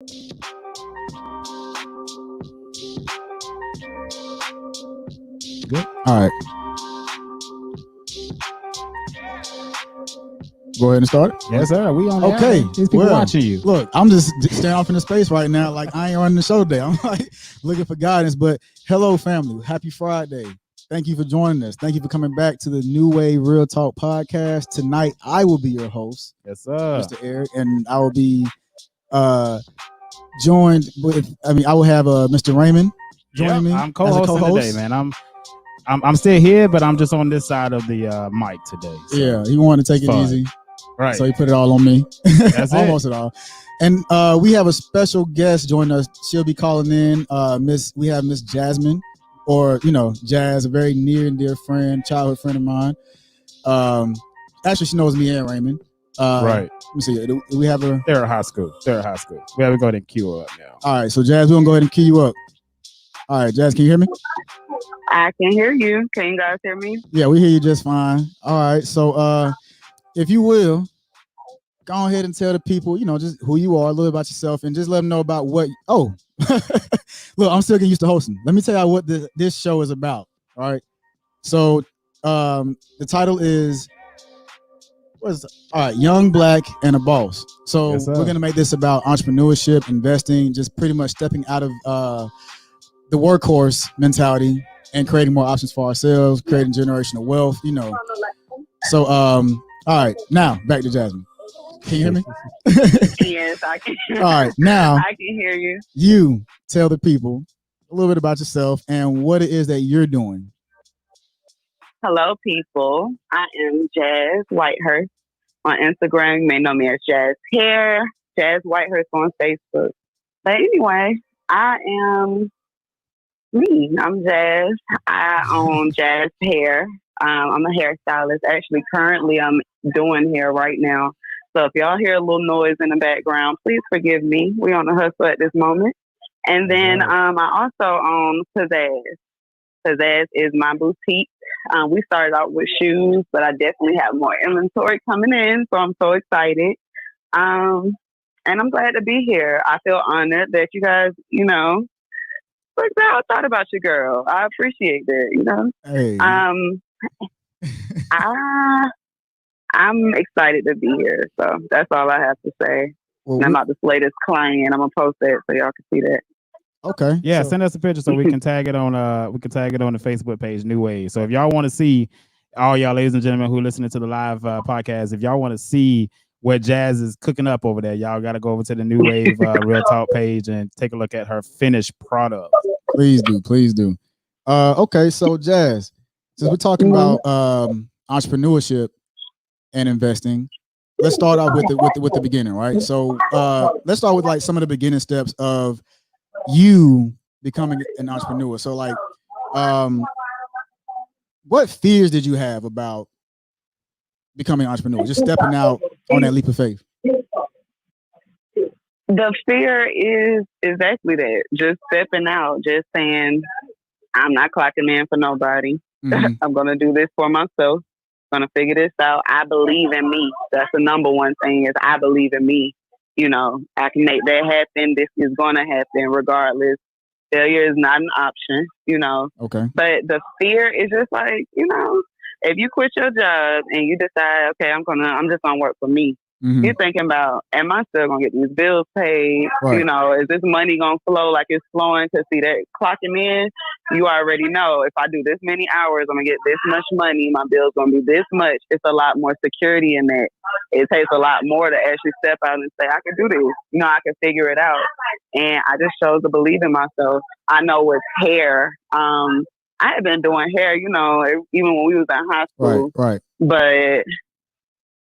Good. All right. Go ahead and start. Yes, sir. We on Okay. These people watching you. Look, I'm just staying off in the space right now. Like I ain't running the show today. I'm like looking for guidance. But hello, family. Happy Friday. Thank you for joining us. Thank you for coming back to the New Wave Real Talk podcast. Tonight, I will be your host, Yes, sir. Mr. Eric, and I will be joined with. I will have Mr. Raymond joining me. I'm co-hosting today, man. I'm still here, but I'm just on this side of the mic today. So yeah, he wanted to take it easy. Right. So he put it all on me. That's almost it all. And we have a special guest joining us. She'll be calling in. We have Miss Jasmine, or Jazz, a very near and dear friend, childhood friend of mine. Actually, she knows me and Raymond. Right. Let me see. Do we have her? They're at high school. We have to go ahead and queue her up now. All right. So Jazz, we're gonna go ahead and queue you up. All right, Jazz, can you hear me? I can hear you. Can you guys hear me? Yeah, we hear you just fine. All right. So if you will, go ahead and tell the people, just who you are, a little about yourself, and just let them know about what. Oh, look, I'm still getting used to hosting. Let me tell you what this show is about. All right. So the title is, Young, Black, and a Boss. So Yes, we're gonna make this about entrepreneurship, investing, just pretty much stepping out of the workhorse mentality and creating more options for ourselves, creating generational wealth. So all right, now back to Jasmine. Can you hear me? Yes, I can. All right, now I can hear you. You tell the people a little bit about yourself and what it is that you're doing. Hello, people. I am Jazz Whitehurst on Instagram. You may know me as Jazz Hair, Jazz Whitehurst on Facebook. But anyway, I am me. I'm Jazz. I own Jazz Hair. I'm a hairstylist. Actually, currently, I'm doing hair right now. So if y'all hear a little noise in the background, please forgive me. We're on the hustle at this moment. And then I also own Pizzazz. Pizzazz is my boutique. We started out with shoes, but I definitely have more inventory coming in, so I'm so excited. And I'm glad to be here. I feel honored that you guys, thought about your girl. I appreciate that, Hey. I'm excited to be here, so that's all I have to say. Well, I'm about to slay this client. I'm gonna post that so y'all can see that. Okay. Yeah, send us a picture so we can tag it on the Facebook page, New Wave. So if y'all want to see all y'all ladies and gentlemen who are listening to the live podcast, if y'all want to see what Jazz is cooking up over there, y'all got to go over to the New Wave Real Talk page and take a look at her finished product. Please do. Okay, so Jazz, since we're talking about entrepreneurship and investing, let's start off with the beginning, right? So let's start with like some of the beginning steps of you becoming an entrepreneur. So like what fears did you have about becoming an entrepreneur, just stepping out on that leap of faith? The fear is exactly that, just stepping out, just saying I'm not clocking in for nobody. I'm gonna do this for myself, gonna figure this out. I believe in me. That's the number one thing, is I believe in me. I can make that happen. This is going to happen regardless. Failure is not an option, Okay. But the fear is just like, if you quit your job and you decide, okay, I'm just going to work for me. You're thinking about, am I still going to get these bills paid? Right. Is this money going to flow like it's flowing? Because see, that clocking in, you already know if I do this many hours, I'm going to get this much money. My bill's going to be this much. It's a lot more security in that. It takes a lot more to actually step out and say, I can do this. I can figure it out. And I just chose to believe in myself. I know with hair, I had been doing hair, even when we was in high school. Right. But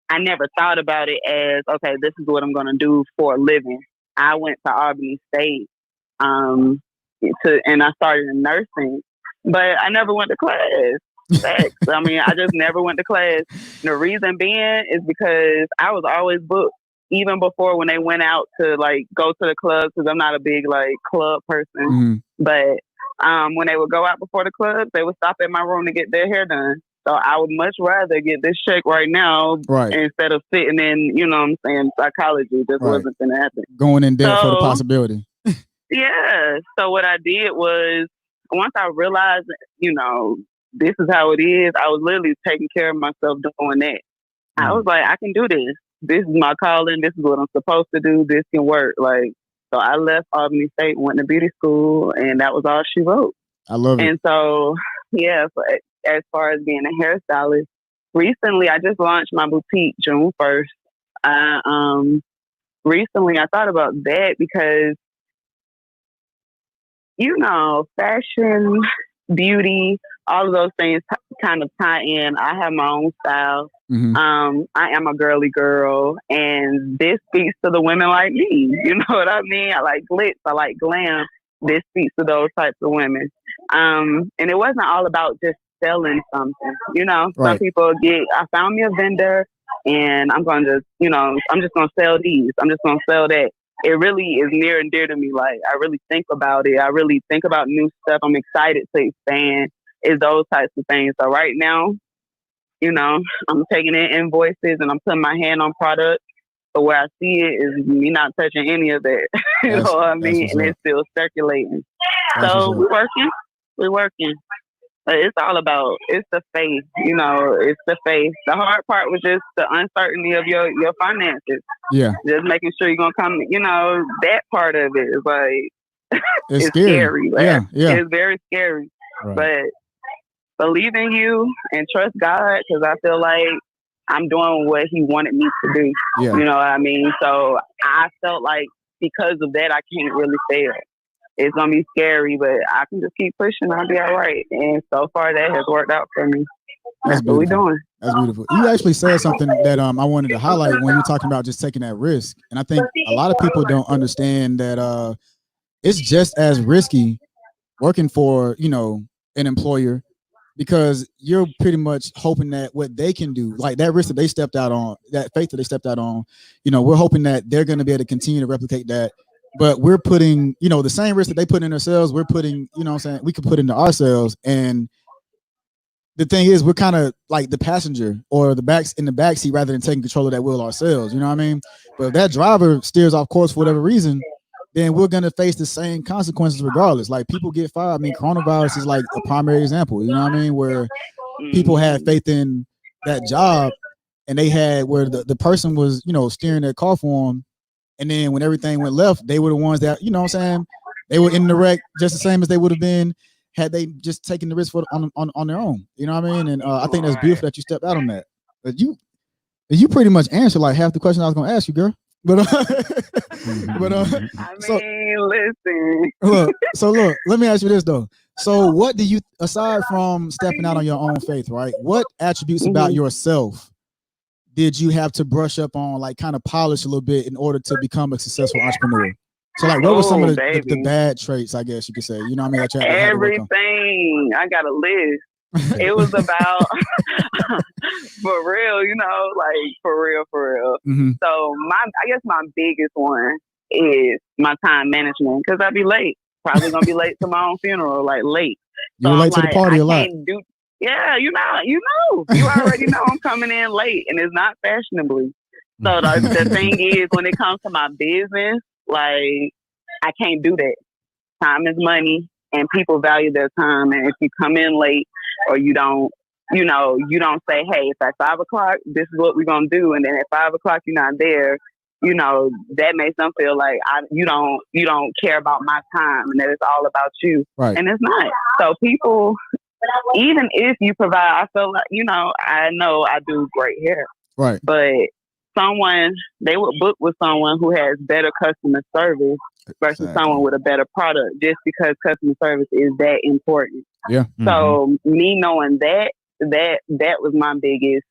I never thought about it as, okay, this is what I'm going to do for a living. I went to Albany State and I started in nursing, but I never went to class. I just never went to class. The reason being is because I was always booked, even before when they went out to like go to the clubs, because I'm not a big like club person. But when they would go out before the clubs, they would stop at my room to get their hair done. So I would much rather get this check right now Right. instead of sitting in, you know what I'm saying, psychology. Just Right. wasn't going to happen. Going in debt for the So, possibility. yeah. So what I did was, once I realized, you know, this is how it is, I was literally taking care of myself doing that. I was like, I can do this. This is my calling. This is what I'm supposed to do. This can work. Like, so I left Albany State, went to beauty school, and that was all she wrote. I love it. And so, yeah, as far as being a hairstylist, recently I just launched my boutique June 1st. Recently I thought about that because, you know, fashion, beauty, all of those things kind of tie in. I have my own style. I am a girly girl, and this speaks to the women like me. You know what I mean? I like glitz. I like glam. This speaks to those types of women. And it wasn't all about just selling something. You know, some people I found me a vendor, and I'm going to, you know, I'm just going to sell these. I'm just going to sell that. It really is near and dear to me. Like, I really think about it. I really think about new stuff. I'm excited to expand. It's those types of things. So right now, you know, I'm taking in invoices and I'm putting my hand on products. But where I see it is me not touching any of that. You know what I mean? And it's still circulating. So we're working. But it's all about, it's the faith, you know, it's the faith. The hard part was just the uncertainty of your finances. Yeah. Just making sure you're going to come, you know, that part of it is like, it's scary. Like, it's very scary. Right. But believe in you and trust God, because I feel like I'm doing what He wanted me to do. Yeah. You know what I mean? So I felt like because of that, I can't really fail. It's going to be scary, but I can just keep pushing. I'll be all right. And so far, that has worked out for me. That's what we're doing. That's beautiful. You actually said something that I wanted to highlight when you're talking about just taking that risk. And I think a lot of people don't understand that it's just as risky working for, you know, an employer, because you're pretty much hoping that what they can do, like that risk that they stepped out on, that faith that they stepped out on, you know, we're hoping that they're going to be able to continue to replicate that. But we're putting, you know, the same risk that they put in themselves, we're putting, you know what I'm saying, we could put into ourselves. And the thing is, we're kind of like the passenger or in the back seat rather than taking control of that wheel ourselves. You know what I mean? But if that driver steers off course for whatever reason, then we're going to face the same consequences regardless. Like, people get fired. I mean, coronavirus is like a primary example, you know what I mean? Where people had faith in that job and they had where the person was, you know, steering their car for them. And then when everything went left, they were the ones that, you know what I'm saying, they were in the wreck just the same as they would have been had they just taken the risk on their own. You know what I mean? And I think that's beautiful that you stepped out on that. But you pretty much answered like half the question I was going to ask you, girl. But listen. Look, let me ask you this though. So what do you, aside from stepping out on your own faith, right? What attributes about yourself did you have to brush up on, like kind of polish a little bit in order to become a successful entrepreneur? So like, what were some of the bad traits, I guess you could say, you know what I mean? That you had to work on? Everything. I got a list. It was about, for real, you know, like for real. So I guess my biggest one is my time management, because I'd be late. Probably going to be late to my own funeral, like late. You're late to the party a lot. Yeah, you already know I'm coming in late, and it's not fashionably. So the thing is, when it comes to my business, like, I can't do that. Time is money, and people value their time. And if you come in late, or you don't say, hey, it's at 5 o'clock, this is what we're going to do. And then at 5 o'clock, you're not there. You know, that makes them feel like you don't care about my time, and that it's all about you. Right. And it's not. So people, even if you provide, I feel like, you know I do great hair. Right. But they would book with someone who has better customer service versus someone with a better product, just because customer service is that important. Yeah. So me knowing that was my biggest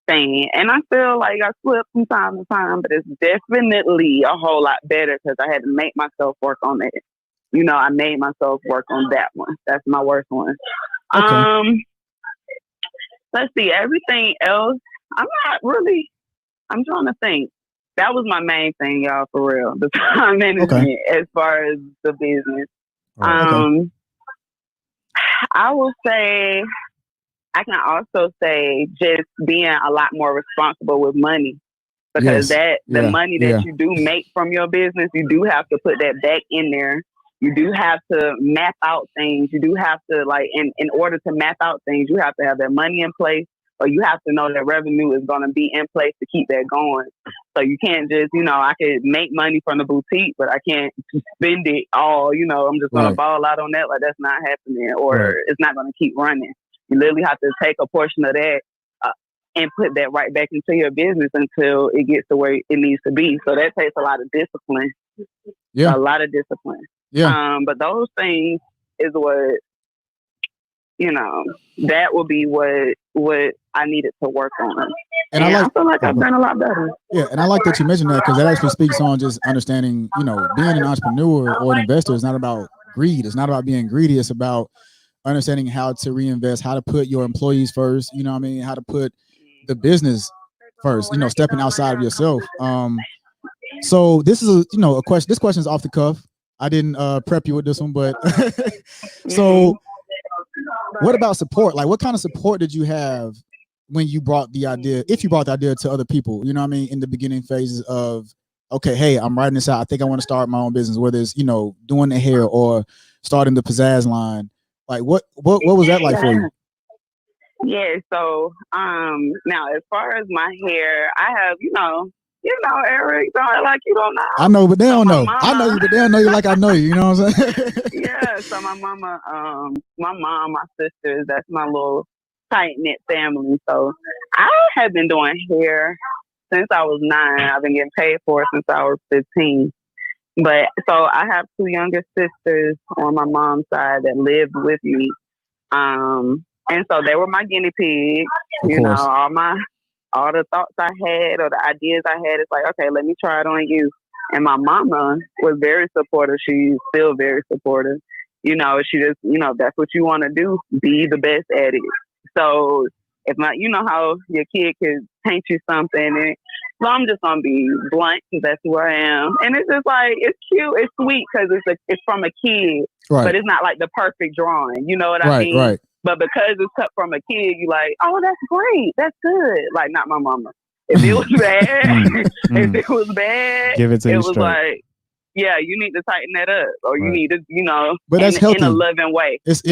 thing. And I feel like I slip from time to time, but it's definitely a whole lot better because I had to make myself work on it. You know, I made myself work on that one. That's my worst one. Okay. Let's see. Everything else, I'm trying to think. That was my main thing, y'all, for real. The time management as far as the business. I will say I can also say just being a lot more responsible with money. Because the money that you do make from your business, you do have to put that back in there. You do have to map out things. You do have to in order to map out things, you have to have that money in place, or you have to know that revenue is going to be in place to keep that going. So you can't just, I could make money from the boutique, but I can't spend it all. I'm just going to ball out on that. Like, that's not happening, or it's not going to keep running. You literally have to take a portion of that and put that right back into your business until it gets to where it needs to be. So that takes a lot of discipline. Yeah. A lot of discipline. Yeah. But those things is what, that will be what I needed to work on. And I feel like I've done a lot better. Yeah. And I like that you mentioned that, because that actually speaks on just understanding, being an entrepreneur or an investor is not about greed. It's not about being greedy. It's about understanding how to reinvest, how to put your employees first, how to put the business first, stepping outside of yourself. So this is a question. This question is off the cuff. I didn't prep you with this one, but so what about support? Like, what kind of support did you have when you brought the idea, if you brought the idea to other people, in the beginning phases of, okay, hey, I'm writing this out. I think I want to start my own business, whether it's, doing the hair or starting the pizzazz line. Like, what was that like for you? Yeah, so now as far as my hair, I have, Eric, don't like you don't know. I know, but they don't know. Mama, I know you, but they don't know you like I know you. You know what I'm saying? Yeah, so my mama, my mom, my sisters, that's my little tight-knit family. So I have been doing hair since I was 9. I've been getting paid for it since I was 15. But so I have 2 younger sisters on my mom's side that lived with me. And so they were my guinea pigs, all the thoughts I had or the ideas I had. It's like, okay, let me try it on you. And my mama was very supportive. She's still very supportive. She just, if that's what you want to do, be the best at it. So if how your kid could paint you something, and so I'm just gonna be blunt because that's who I am. And it's just like, it's cute, it's sweet because it's from a kid, but it's not like the perfect drawing. You know what I mean? Right. But because it's cut from a kid, you like, oh, that's great, that's good. Like, not my mama. If it was bad, give it to you was straight. Like, yeah, you need to tighten that up, or you need to, but that's healthy. In a loving way. It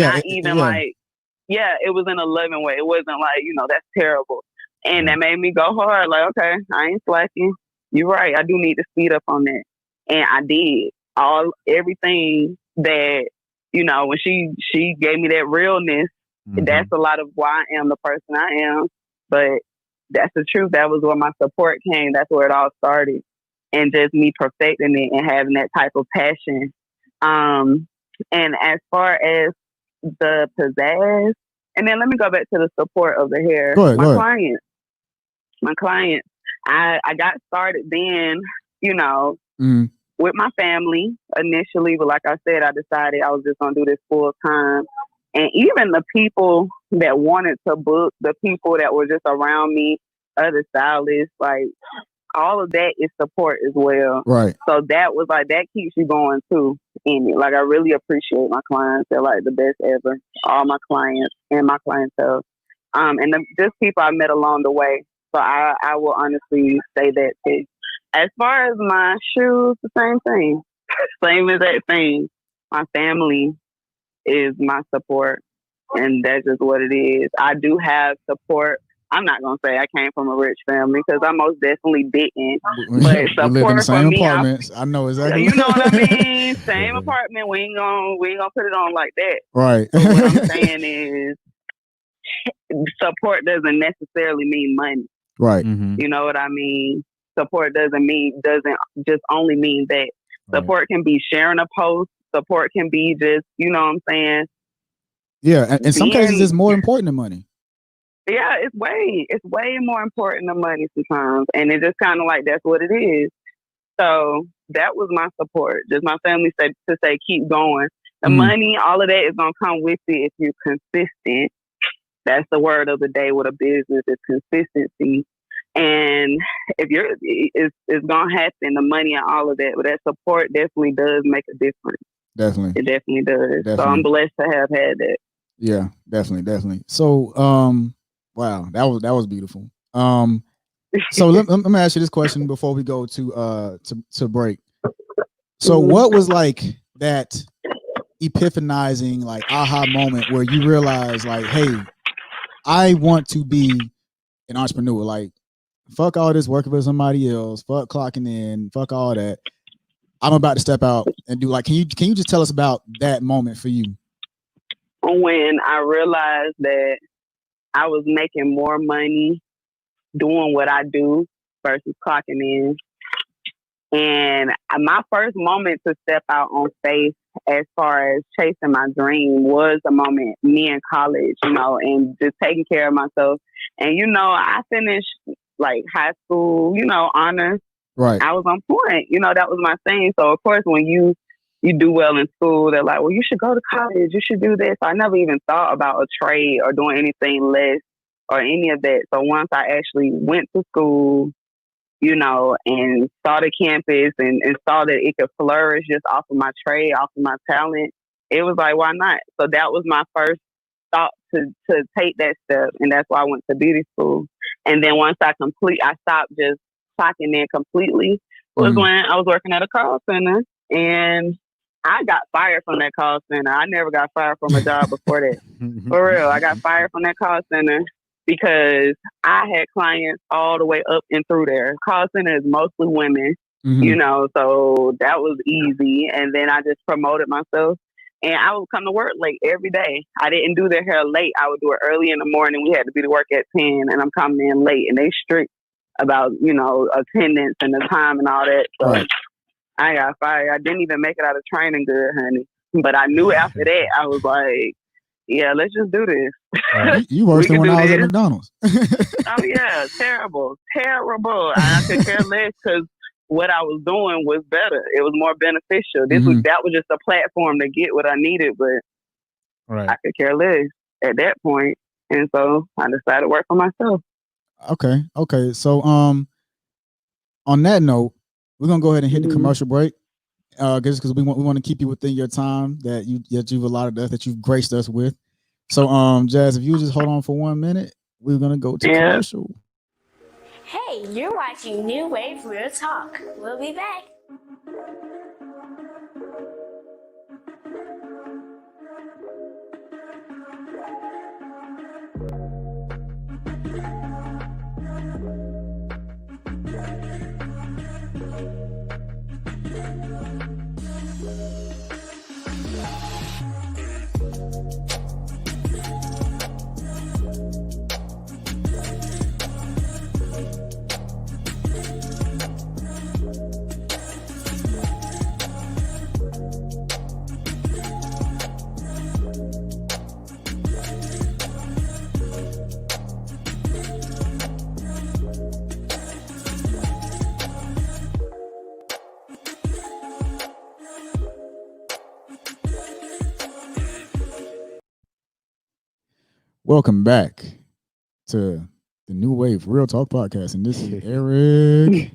was in a loving way. It wasn't like, that's terrible. And that made me go hard. Like, okay, I ain't slacking. You're right. I do need to speed up on that. And I did everything that, when she gave me that realness, that's a lot of why I am the person I am. But that's the truth. That was where my support came. That's where it all started. And just me perfecting it and having that type of passion. And as far as the pizzazz, and then let me go back to the support of the hair. Go ahead. My clients, I got started then, with my family initially. But like I said, I decided I was just going to do this full time. And even the people that wanted to book, the people that were just around me, other stylists, like, all of that is support as well. Right. So that was like, that keeps you going too in it. Like, I really appreciate my clients. They're like the best ever. All my clients and my clientele. And just people I met along the way. So I will honestly say that too. As far as my shoes, the same thing. Same exact thing. My family is my support. And that's just what it is. I do have support. I'm not going to say I came from a rich family because I most definitely didn't. But support we live in the same for me, apartments. I know exactly. You know what I mean? Same apartment. We ain't gonna put it on like that. Right. But what I'm saying is, support doesn't necessarily mean money. Right. Mm-hmm. You know what I mean? Support doesn't just only mean that. Support can be sharing a post. Support can be just, you know what I'm saying? Yeah. In some cases, it's more important than money. Yeah, it's way more important than money sometimes. And it's just kind of like, that's what it is. So that was my support. Just my family said to say, keep going. The money, all of that is going to come with it if you're consistent. That's the word of the day with a business, is consistency. And if it's going to happen, the money and all of that. But that support definitely does make a difference. Definitely. It definitely does. Definitely. So I'm blessed to have had that. Yeah, definitely. So, wow, that was beautiful. So let me ask you this question before we go to break. So, Mhm. what was like that epiphanizing, like aha moment where you realize, like, hey, I want to be an entrepreneur. Like, fuck all this working for somebody else. Fuck clocking in. Fuck all that. I'm about to step out and do like. Can you just tell us about that moment for you? When I realized that I was making more money doing what I do versus clocking in. And my first moment to step out on faith as far as chasing my dream was a moment me in college, and just taking care of myself. And, I finished like high school, honors. Right. I was on point. That was my thing. So, of course, when you do well in school, they're like, well, you should go to college. You should do this. I never even thought about a trade or doing anything less or any of that. So once I actually went to school, and saw the campus and saw that it could flourish just off of my trade, off of my talent, it was like, why not? So that was my first thought to take that step. And that's why I went to beauty school. And then once I stopped just clocking in completely, was Mhm. when I was working at a call center and I got fired from that call center. I never got fired from a job before that. For real, I got fired from that call center because I had clients all the way up and through there. Call center is mostly women, Mhm. so that was easy. And then I just promoted myself. And I would come to work late every day. I didn't do their hair late. I would do it early in the morning. We had to be to work at 10, and I'm coming in late. And they strict about, attendance and the time and all that. So Right. I got fired. I didn't even make it out of training good, honey. But I knew after that, I was like, yeah, let's just do this. Right. You worse We than can when do I was at this. McDonald's. Oh yeah, terrible, terrible. I could care less because what I was doing was better. It was more beneficial. Mhm. That was just a platform to get what I needed, but I Right. could care less at that point. And so I decided to work for myself. Okay. So, on that note, we're gonna go ahead and hit the Mm-hmm. commercial break. Just because we want to keep you within your time that you've allotted us, that you've graced us with. So, Jazz, if you just hold on for 1 minute, we're gonna go to Yeah. commercial. Hey, you're watching New Wave Real Talk. We'll be back. Welcome back to the New Wave Real Talk Podcast, and this is Eric.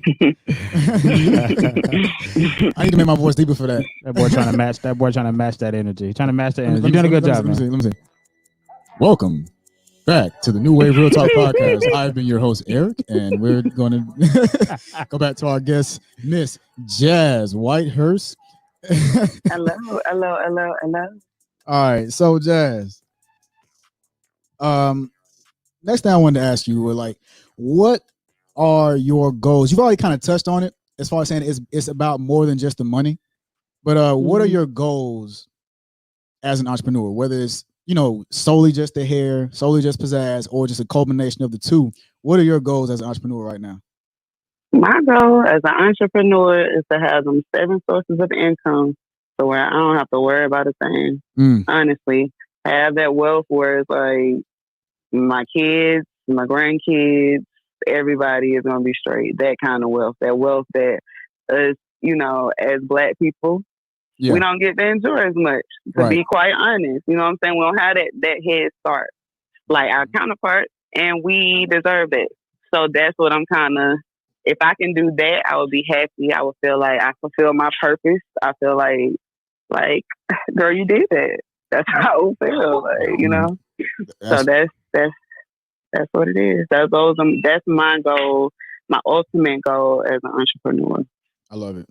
I need to make my voice deeper for that. That boy trying to match. That boy trying to match that energy. Trying to match that energy. Let You're me, doing a good let me, job, let me see. man. Let me see. Welcome back to the New Wave Real Talk Podcast. I've been your host, Eric, and we're going to go back to our guest, Miss Jazz Whitehurst. Hello. All right, so Jazz, next thing I wanted to ask you were like, what are your goals? You've already kind of touched on it as far as saying it's about more than just the money, but what are Mhm. your goals as an entrepreneur? Whether it's solely just the hair, solely just pizzazz, or just a culmination of the two. What are your goals as an entrepreneur right now? My goal as an entrepreneur is to have them 7 sources of income so where I don't have to worry about a thing. Mm, Honestly, have that wealth where it's like my kids, my grandkids, everybody is going to be straight. That kind of wealth, that wealth that us, as Black people, we yeah, don't get to enjoy as much. To right. be quite honest, you know what I'm saying? We don't have that head start like our counterparts, and we deserve it. So that's what I'm kind of. If I can do that, I would be happy. I would feel like I fulfill my purpose. I feel like, girl, you did that. that's how I feel. Like, you know. So that's what it is. That's my goal, my ultimate goal as an entrepreneur. I love it.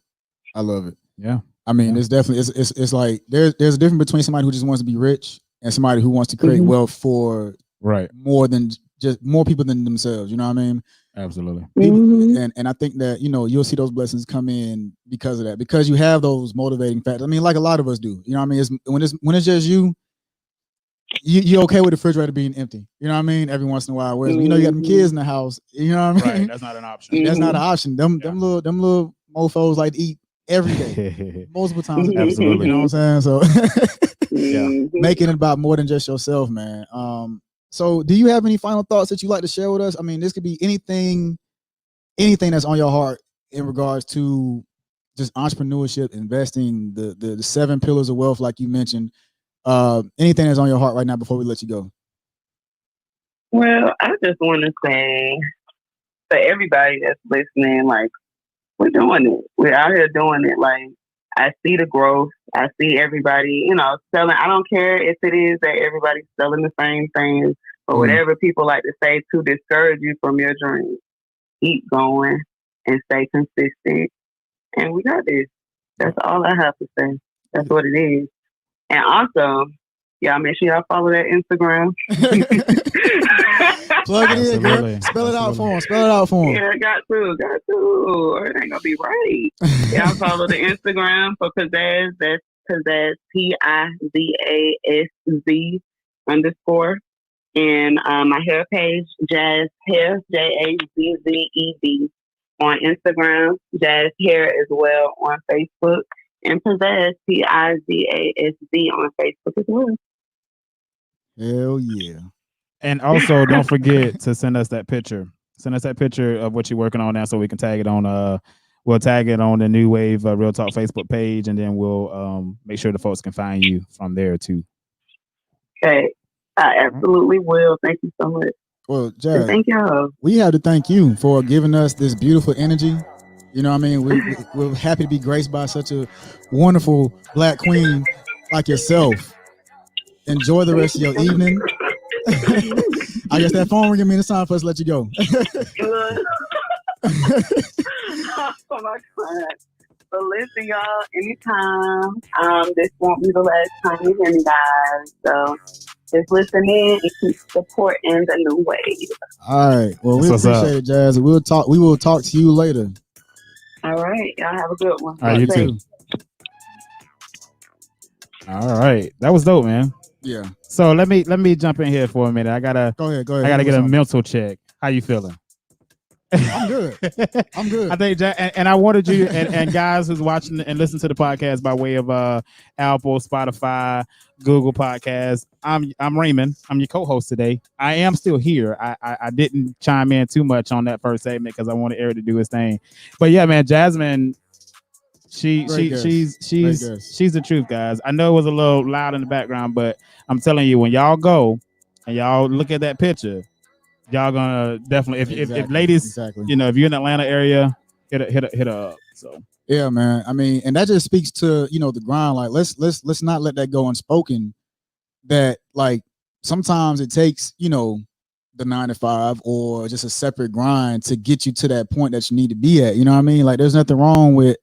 I love it. Yeah. I mean, Yeah. it's definitely it's like there's a difference between somebody who just wants to be rich and somebody who wants to create wealth for Right. more people than themselves. You know what I mean? Absolutely. And I think that you'll see those blessings come in because of that, because you have those motivating factors. I mean, like a lot of us do. You know what I mean? When it's just you okay with the refrigerator being empty. You know what I mean? Every once in a while, whereas you got them kids in the house. You know what I mean? Right. That's not an option. That's not an option. Them little mofos like to eat every day, multiple times a day. Absolutely. You know what I'm saying? So Yeah. making it about more than just yourself, man. So do you have any final thoughts that you'd like to share with us? I mean, this could be anything that's on your heart in regards to just entrepreneurship, investing, the 7 pillars of wealth, like you mentioned. Anything that's on your heart right now before we let you go? Well, I just want to say for everybody that's listening, like, we're doing it. We're out here doing it. Like, I see the growth. I see everybody, selling. I don't care if it is that everybody's selling the same thing or whatever people like to say to discourage you from your dreams. Keep going and stay consistent. And we got this. That's all I have to say. That's what it is. And also, y'all make sure y'all follow that Instagram. Plug it in, girl. Spell it out for him. Yeah, got to. Or it ain't gonna be right. Y'all follow the Instagram for Pizzazz. That's Pizzazz, PIZASZ _. And my hair page, Jazz Hair, JAZZED on Instagram, Jazz Hair as well on Facebook, and Pizzazz, PIZASZ on Facebook as well. Hell yeah. And also, don't forget to send us that picture. Send us that picture of what you're working on now, so we can tag it on. We'll tag it on the New Wave Real Talk Facebook page, and then we'll make sure the folks can find you from there too. Okay, I absolutely will. Thank you so much. Well, Jazz, thank y'all. We have to thank you for giving us this beautiful energy. You know what I mean? We're happy to be graced by such a wonderful Black queen like yourself. Enjoy the rest of your evening. I guess that phone ringing means it's time for us to let you go. Oh my God. But listen, y'all, anytime. This won't be the last time you hear me, guys. So just listen in and keep supporting the New Wave. All right. Well, we appreciate it, Jazz. We will talk to you later. All right. Y'all have a good one. All right, you too. All right. That was dope, man. Yeah. So let me jump in here for a minute. I gotta go ahead. I gotta get a mental check. How you feeling? I'm good. I think, and I wanted you and guys who's watching and listen to the podcast by way of Apple, Spotify, Google Podcasts. I'm Raymond. I'm your co-host today. I am still here. I didn't chime in too much on that first segment because I wanted Eric to do his thing. But yeah, man, Jasmine. She's the truth, guys. I know it was a little loud in the background, but I'm telling you, when y'all go and y'all look at that picture, y'all gonna definitely if ladies, if you're in the Atlanta area, hit her up. So yeah, man. I mean, and that just speaks to the grind. Like let's not let that go unspoken. That like sometimes it takes the 9 to 5 or just a separate grind to get you to that point that you need to be at. You know what I mean? Like there's nothing wrong with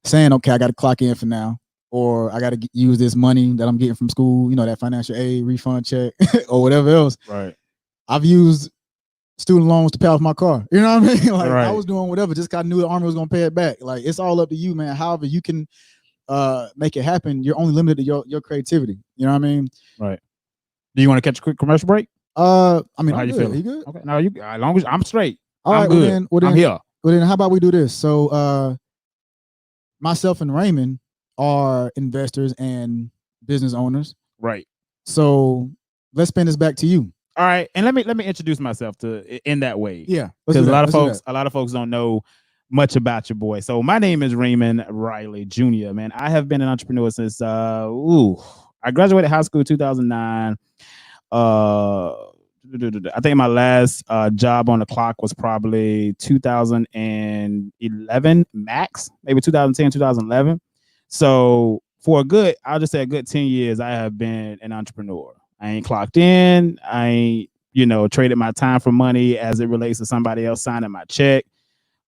saying, okay, I got to clock in for now, or I got to use this money that I'm getting from school, that financial aid refund check or whatever else. Right. I've used student loans to pay off my car. You know what I mean? Like right. I was doing whatever, just I knew the Army was going to pay it back. Like it's all up to you, man. However you can make it happen. You're only limited to your creativity. You know what I mean? Right. Do you want to catch a quick commercial break? I mean, how you feeling? You good? Okay. No, as long as I'm straight. All right, good. Well, I'm here. Well, then how about we do this? So myself and Raymond are investors and business owners. Right. So let's spin this back to you. All right. And let me introduce myself in that way. Yeah. Because a lot of folks don't know much about your boy. So my name is Raymond Riley Jr. Man, I have been an entrepreneur since I graduated high school in 2009. I think my last job on the clock was probably 2011 max, maybe 2010, 2011. So for I'll just say a good 10 years, I have been an entrepreneur. I ain't clocked in. I ain't, traded my time for money as it relates to somebody else signing my check.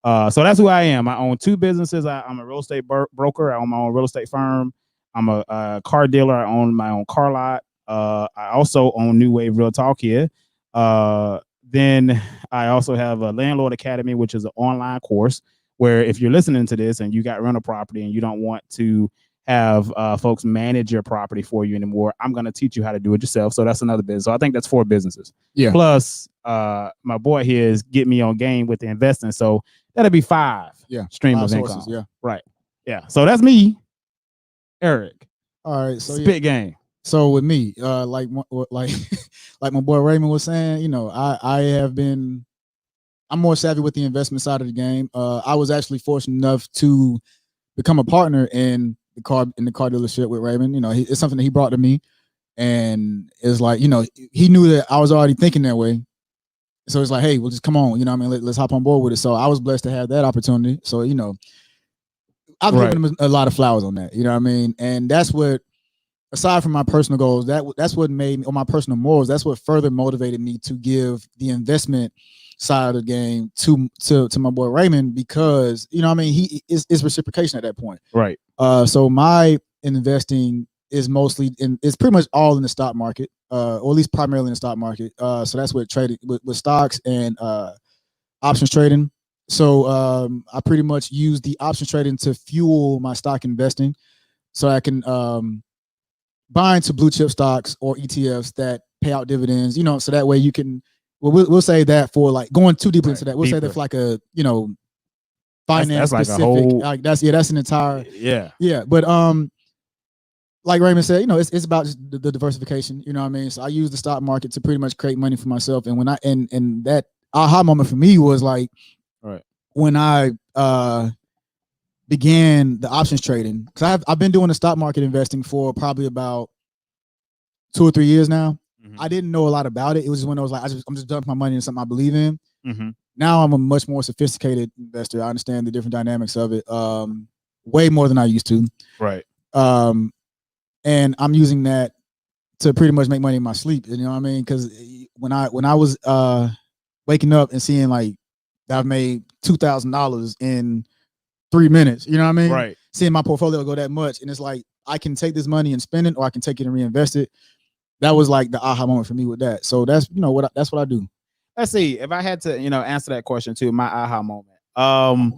So that's who I am. I own 2 businesses. I'm a real estate broker. I own my own real estate firm. I'm a car dealer. I own my own car lot. I also own New Wave Real Talk here. Then I also have a Landlord Academy, which is an online course where if you're listening to this and you got rental property and you don't want to have folks manage your property for you anymore, I'm going to teach you how to do it yourself. So that's another business. So I think that's 4 businesses. Yeah. Plus, my boy here is get me on game with the investing. So that'll be 5 stream 5 of sources, income. Yeah. Right. Yeah. So that's me, Eric. All right. So spit game. So with me, like like my boy Raymond was saying, I'm more savvy with the investment side of the game. I was actually fortunate enough to become a partner in the car dealership with Raymond. It's something that he brought to me, and it's like, he knew that I was already thinking that way. So it's like, hey, well, just come on, let's hop on board with it. So I was blessed to have that opportunity. So, I've given him a lot of flowers on that, and that's what, aside from my personal goals, that's what made me, or my personal morals, that's what further motivated me to give the investment side of the game to my boy Raymond, because he is reciprocation at that point. Right. So my investing is it's pretty much all in the stock market, or at least primarily in the stock market. So that's what trading with stocks and options trading. So I pretty much use the options trading to fuel my stock investing, so I can buy into blue chip stocks or ETFs that pay out dividends. So that way you can. We'll say that for, like, going too deeply into that. We'll say that for like a finance that's specific. Like a whole, that's an entire yeah. But like Raymond said, it's about just the diversification. So I use the stock market to pretty much create money for myself. And when and that aha moment for me was like, when I began the options trading, because I've been doing the stock market investing for probably about 2 or 3 years now. I didn't know a lot about it. It was just when I was like, I'm just dumping my money in something I believe in. Now I'm a much more sophisticated investor. I understand the different dynamics of it, way more than I used to. Right. And I'm using that to pretty much make money in my sleep. You know what I mean? Because when I was waking up and seeing like I've made $2,000 in 3 minutes, you know what I mean? Right. Seeing my portfolio go that much, and it's like, I can take this money and spend it, or I can take it and reinvest it. That was like the aha moment for me with that. So that's that's what I do. Let's see if I had to answer that question too. My aha moment. Oh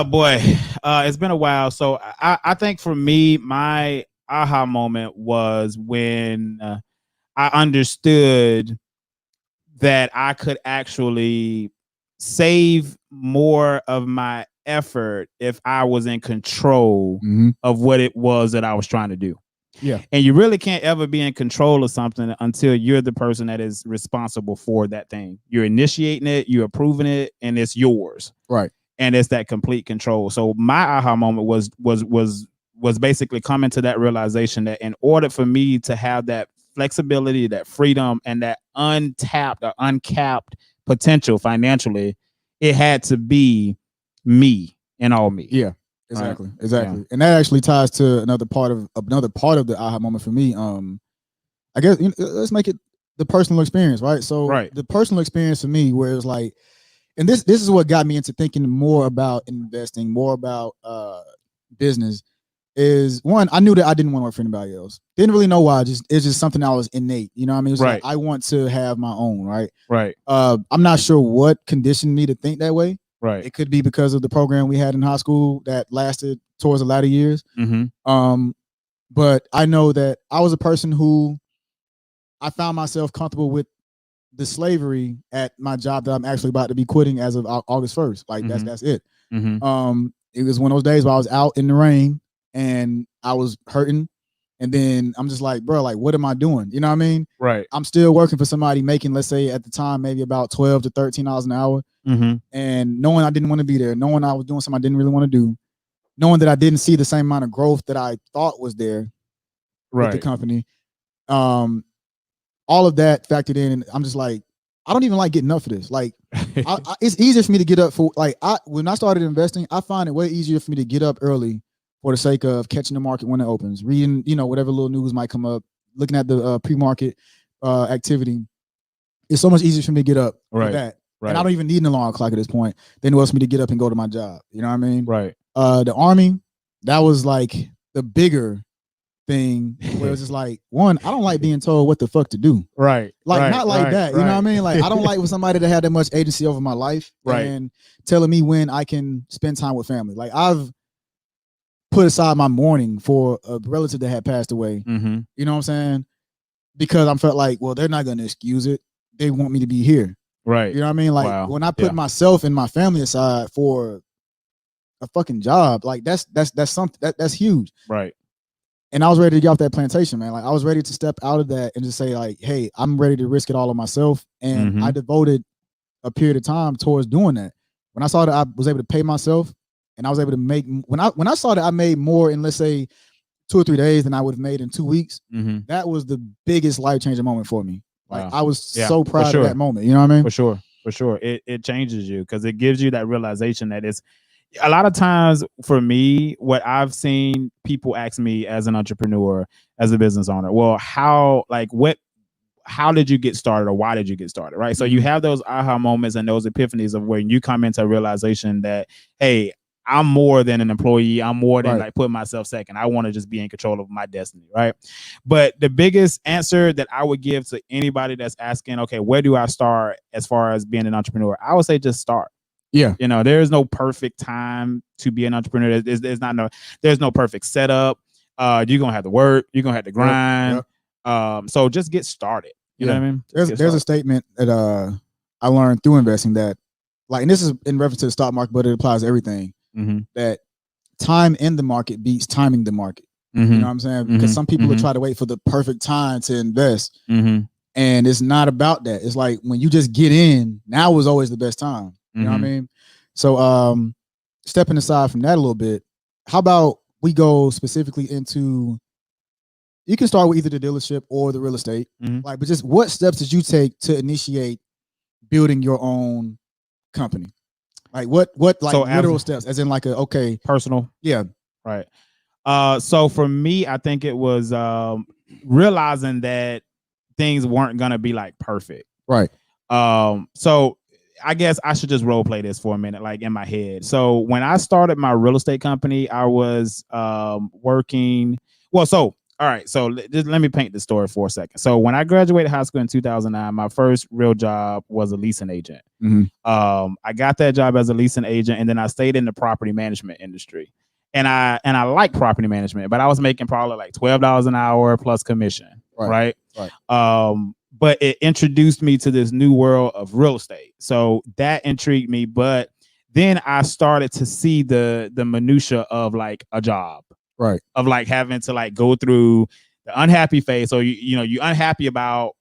boy, it's been a while. So I think for me, my aha moment was when I understood that I could actually save more of my effort if I was in control of what it was that I was trying to do. Yeah. And you really can't ever be in control of something until you're the person that is responsible for that thing. You're initiating it, you're approving it, and it's yours. Right. And it's that complete control. So my aha moment was basically coming to that realization that in order for me to have that flexibility, that freedom, and that untapped or uncapped potential financially, it had to be me and all me. Yeah. Exactly. Yeah. And that actually ties to another part of the aha moment for me. I guess let's make it the personal experience, right? So the personal experience for me, where it's like, and this is what got me into thinking more about investing, more about business, is one, I knew that I didn't want to work for anybody else. Didn't really know why. It's just something that was innate. You know what I mean? It's like, I want to have my own, right? Right. I'm not sure what conditioned me to think that way. Right. It could be because of the program we had in high school that lasted towards the latter years. But I know that I was a person who I found myself comfortable with the slavery at my job that I'm actually about to be quitting as of August 1st. Like that's it. It was one of those days where I was out in the rain and I was hurting. And then I'm just like, bro, like, what am I doing? You know what I mean? Right. I'm still working for somebody making, let's say at the time, maybe about $12 to $13 an hour. And knowing I didn't want to be there, knowing I was doing something I didn't really want to do, knowing that I didn't see the same amount of growth that I thought was there with the company. All of that factored in. And I'm just like, I don't even like getting up for this. Like, it's easier for me to get up for, like, when I started investing, I find it way easier for me to get up early for the sake of catching the market when it opens, reading, whatever little news might come up, looking at the pre-market activity. It's so much easier for me to get up for that. Right. And I don't even need an alarm clock at this point than it was for me to get up and go to my job. You know what I mean? Right. The Army, that was like the bigger thing where it was just like, one, I don't like being told what the fuck to do. Right. Like, right, not like right, that. You know what I mean? Like, I don't like with somebody that had that much agency over my life and telling me when I can spend time with family. Like, I've put aside my morning for a relative that had passed away. Mm-hmm. You know what I'm saying? Because I felt like, well, they're not going to excuse it. They want me to be here. Right. You know what I mean? Like, when I put myself and my family aside for a fucking job, like that's something that's huge. Right. And I was ready to get off that plantation, man. Like, I was ready to step out of that and just say, like, hey, I'm ready to risk it all on myself. And I devoted a period of time towards doing that. When I saw that I was able to pay myself and I was able to make, when I saw that I made more in, let's say, 2 or 3 days than I would have made in 2 weeks, that was the biggest life-changing moment for me. Like, I was so proud of that moment. You know what I mean? For sure. It changes you because it gives you that realization that it's, a lot of times for me, what I've seen people ask me as an entrepreneur, as a business owner, well, how did you get started or why did you get started? Right. So you have those aha moments and those epiphanies of when you come into a realization that, hey, I'm more than an employee. I'm more than like putting myself second. I want to just be in control of my destiny. Right. But the biggest answer that I would give to anybody that's asking, okay, where do I start as far as being an entrepreneur? I would say just start. Yeah. There is no perfect time to be an entrepreneur. There's no perfect setup. You're going to have to work. You're going to have to grind. Yep. So just get started. You know what I mean? There's a statement that I learned through investing that, like, and this is in reference to the stock market, but it applies to everything, that time in the market beats timing the market. You know what I'm saying? Because some people will try to wait for the perfect time to invest. And it's not about that. It's like when you just get in, now is always the best time. You know what I mean? So stepping aside from that a little bit, how about we go specifically into, you can start with either the dealership or the real estate. Like, but just what steps did you take to initiate building your own company? Like what like so literal steps, as in like personal? Yeah. Right. So for me, I think it was realizing that things weren't gonna be like perfect. Right. So I guess I should just role play this for a minute, like in my head. So when I started my real estate company, I was working. Well, so all right. So just let me paint the story for a second. So when I graduated high school in 2009, my first real job was a leasing agent. I got that job as a leasing agent, and then I stayed in the property management industry. And I like property management, but I was making probably like $12 an hour plus commission. Right. But it introduced me to this new world of real estate. So that intrigued me. But then I started to see the minutia of like a job. Right. Of like having to like go through the unhappy phase. So you're unhappy about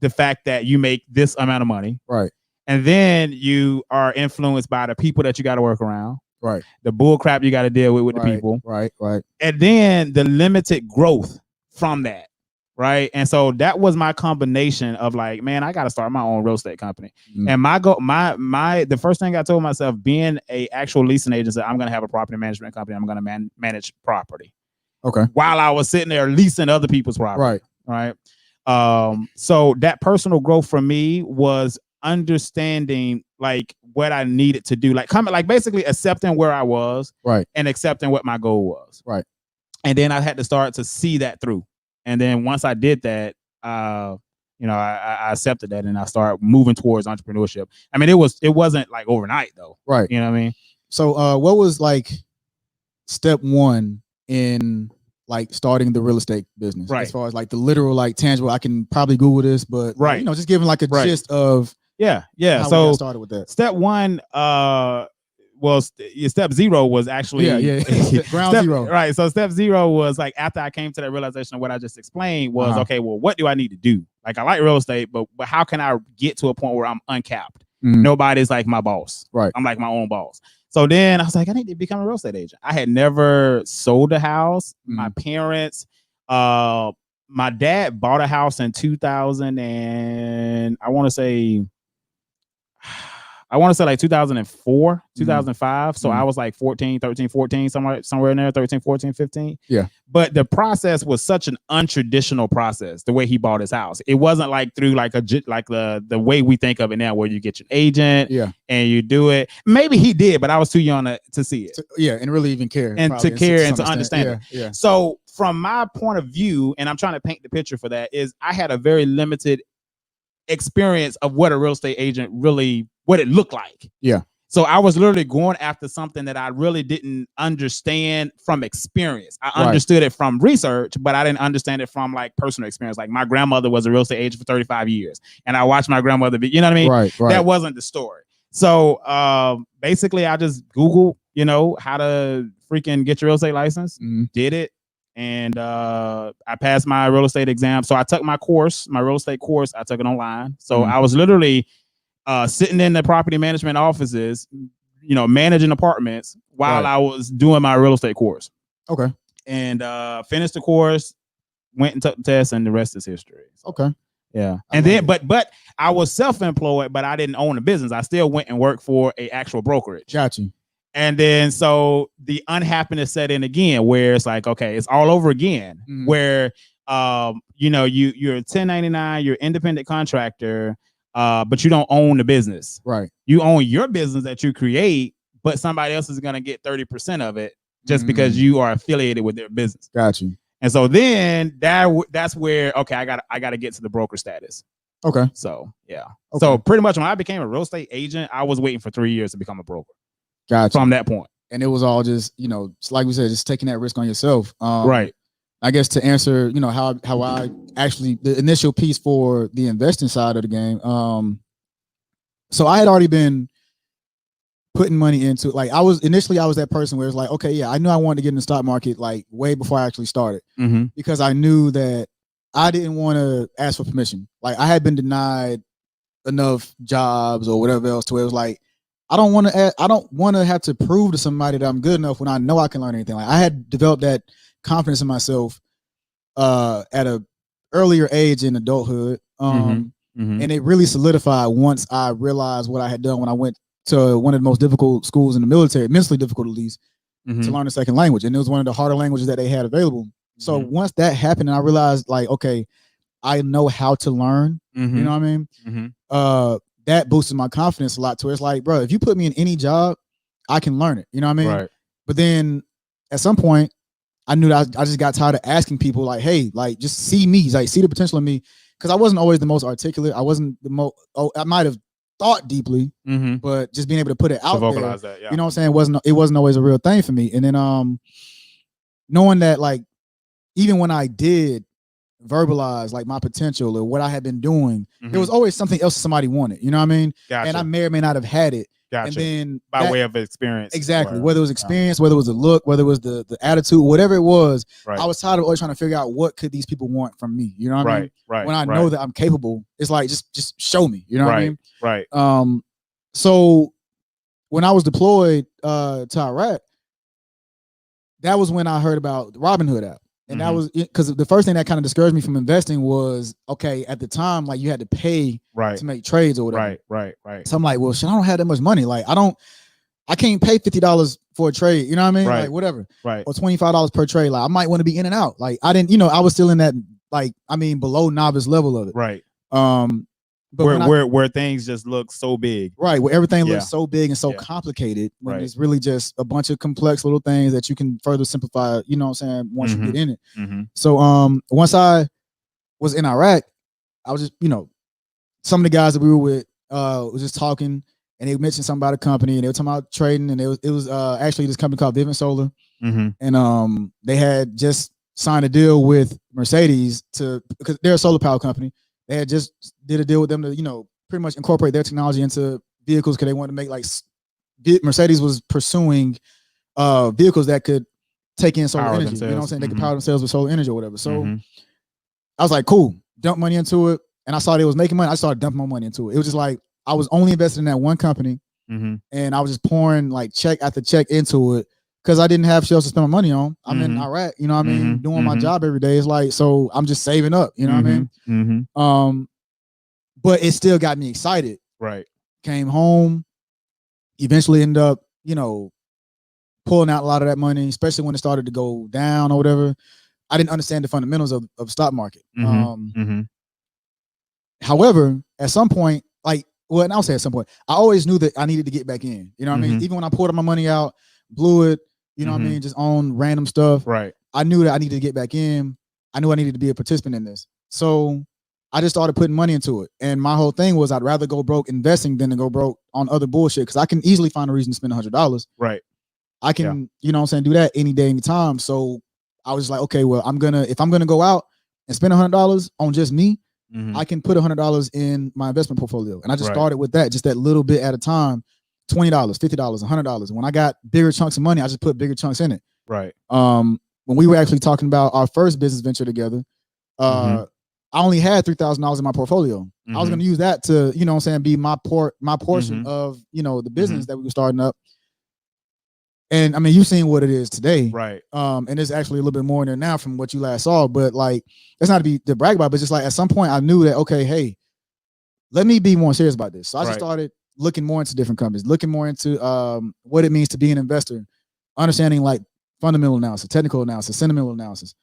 the fact that you make this amount of money. Right. And then you are influenced by the people that you got to work around. Right. The bull crap you got to deal with the people. Right. And then the limited growth from that. Right. And so that was my combination of like, man, I got to start my own real estate company. And my goal, the first thing I told myself, being a actual leasing agent, I'm going to have a property management company. I'm going to manage property. Okay. While I was sitting there leasing other people's property. Right. So that personal growth for me was understanding like what I needed to do, like basically accepting where I was. Right. And accepting what my goal was. Right. And then I had to start to see that through. And then once I did that, I accepted that and I started moving towards entrepreneurship. I mean, it wasn't like overnight though. Right. You know what I mean? So what was like step one in like starting the real estate business? Right. As far as like the literal, like tangible, I can probably Google this, but right. Just giving like a gist of how so we got started with that. Step one, step zero was actually ground zero. Right. So step zero was like after I came to that realization of what I just explained was okay, well, what do I need to do? Like I like real estate, but how can I get to a point where I'm uncapped? Nobody's like my boss. Right. I'm like my own boss. So then I was like, I need to become a real estate agent. I had never sold a house. My parents, my dad bought a house in 2000 and I want to say I want to say like 2004, 2005. So Mm-hmm. I was like 14, 13, 14, somewhere in there, 13, 14, 15. Yeah. But the process was such an untraditional process, the way he bought his house. It wasn't like through like the way we think of it now, where you get your agent and you do it. Maybe he did, but I was too young to see it. And really even care. And probably, to care and to extent. understand it. Yeah. So from my point of view, and I'm trying to paint the picture for that, is I had a very limited experience of what a real estate agent what it looked like. Yeah. So I was literally going after something that I really didn't understand from experience. I understood it from research, but I didn't understand it from like personal experience. Like my grandmother was a real estate agent for 35 years and I watched my grandmother be, you know what I mean? Right. That wasn't the story. So basically I just Googled, how to freaking get your real estate license, did it. And I passed my real estate exam. So I took my real estate course, I took it online. So I was literally sitting in the property management offices, managing apartments while I was doing my real estate course. Okay. And finished the course, went and took the test, and the rest is history. So, okay. Yeah. And then, but I was self-employed, but I didn't own a business. I still went and worked for a actual brokerage. Got you. And then, so the unhappiness set in again, where it's like, okay, it's all over again, where, you're a 1099, you're an independent contractor, but you don't own the business. Right. You own your business that you create, but somebody else is going to get 30% of it just because you are affiliated with their business. Got you. And so then that's where, okay, I got to get to the broker status. Okay. So, yeah. Okay. So pretty much when I became a real estate agent, I was waiting for 3 years to become a broker. Gotcha. From that point. And it was all just, like we said, just taking that risk on yourself. Right. I guess to answer, how I actually, the initial piece for the investing side of the game. So I had already been putting money into, like, I was that person where it's like, okay, yeah, I knew I wanted to get in the stock market like way before I actually started, because I knew that I didn't want to ask for permission. Like I had been denied enough jobs or whatever else to where it was like, I don't want to have to prove to somebody that I'm good enough when I know I can learn anything. Like I had developed that confidence in myself at a earlier age in adulthood. And it really solidified once I realized what I had done when I went to one of the most difficult schools in the military, mentally difficult at least, to learn a second language. And it was one of the harder languages that they had available. So once that happened and I realized like, okay, I know how to learn, you know what I mean? That boosted my confidence a lot to where it's like, bro, if you put me in any job, I can learn it. You know what I mean? Right. But then at some point, I knew that I just got tired of asking people like, hey, like just see me, like see the potential in me. Cause I wasn't always the most articulate. I wasn't the most, I might've thought deeply, but just being able to put it out vocalize there, that, yeah. you know what I'm saying? It wasn't always a real thing for me. And then knowing that like, even when I did verbalize like my potential or what I had been doing, there was always something else somebody wanted, you know what I mean? Gotcha. And I may or may not have had it. Gotcha. And then by way of experience. Exactly. Whether it was experience, whether it was the look, whether it was the attitude, whatever it was, I was tired of always trying to figure out what could these people want from me. You know what I mean? Right. When I know that I'm capable, it's like just show me. You know what I mean? Right. So when I was deployed to Iraq, that was when I heard about the Robinhood app. And that was because the first thing that kind of discouraged me from investing was, okay, at the time, like you had to pay to make trades or whatever. Right. So I'm like, well, shit, I don't have that much money. Like I can't pay $50 for a trade. You know what I mean? Right. Like whatever. Right. Or $25 per trade. Like I might want to be in and out. Like I didn't, I was still in that, like, below novice level of it. Right. But where things just look so big. Right. Where everything looks so big and so complicated when it's really just a bunch of complex little things that you can further simplify, you know what I'm saying, once you get in it. So once I was in Iraq, I was just, some of the guys that we were with was just talking and they mentioned something about a company and they were talking about trading and it was actually this company called Vivint Solar. And they had just signed a deal with Mercedes because they're a solar power company. They had just did a deal with them to, pretty much incorporate their technology into vehicles because they wanted to make like Mercedes was pursuing vehicles that could take in solar Power energy. themselves. You know what I'm saying? They could power themselves with solar energy or whatever. So I was like, cool, dump money into it. And I saw they was making money. I started dumping my money into it. It was just like, I was only invested in that one company and I was just pouring like check after check into it because I didn't have shit else to spend my money on. I'm in Iraq, you know what I mean? Doing my job every day. It's like, so I'm just saving up, you know what I mean? But it still got me excited. Right. Came home, eventually ended up, pulling out a lot of that money, especially when it started to go down or whatever. I didn't understand the fundamentals of stock market. However, at some point, and I'll say at some point, I always knew that I needed to get back in. You know what I mean? Even when I pulled my money out, blew it, you know what I mean, just on random stuff. Right. I knew that I needed to get back in. I knew I needed to be a participant in this. So I just started putting money into it. And my whole thing was I'd rather go broke investing than to go broke on other bullshit, because I can easily find a reason to spend $100. Right. I can, you know what I'm saying, do that any day, any time. So I was like, okay, well, if I'm gonna go out and spend $100 on just me, I can put $100 in my investment portfolio. And I just started with that, just that little bit at a time, $20, $50, $100. When I got bigger chunks of money, I just put bigger chunks in it. Right. When we were actually talking about our first business venture together, I only had $3,000 in my portfolio. I was going to use that to, you know what I'm saying, be my portion of, the business that we were starting up. And I mean, you've seen what it is today. Right. And it's actually a little bit more in there now from what you last saw. But that's not to brag about, but just at some point I knew that, okay, hey, let me be more serious about this. So I just started looking more into different companies, looking more into what it means to be an investor, understanding fundamental analysis, technical analysis, sentimental analysis,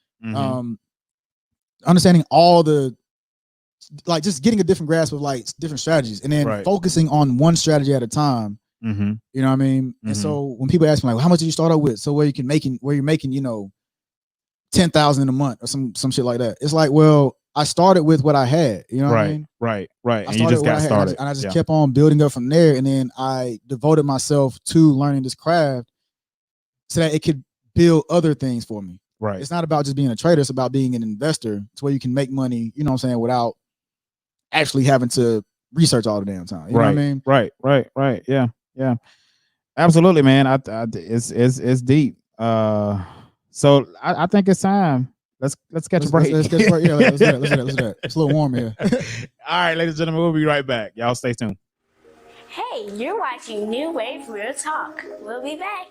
understanding all the, just getting a different grasp of different strategies, and then focusing on one strategy at a time. You know what I mean? And so when people ask me how much did you start out with? So where you're making, 10,000 in a month or some shit like that. It's well, I started with what I had, you know what I mean? Right. And you just got started. And I just kept on building up from there. And then I devoted myself to learning this craft so that it could build other things for me. Right. It's not about just being a trader. It's about being an investor. It's where you can make money, you know what I'm saying, without actually having to research all the damn time. You know what I mean? Right. Yeah. Absolutely, man. It's deep. So I think it's time. Let's catch a break. Let's catch a break. Yeah, let's do that. It's a little warm here. All right, ladies and gentlemen, we'll be right back. Y'all stay tuned. Hey, you're watching New Wave Real Talk. We'll be back.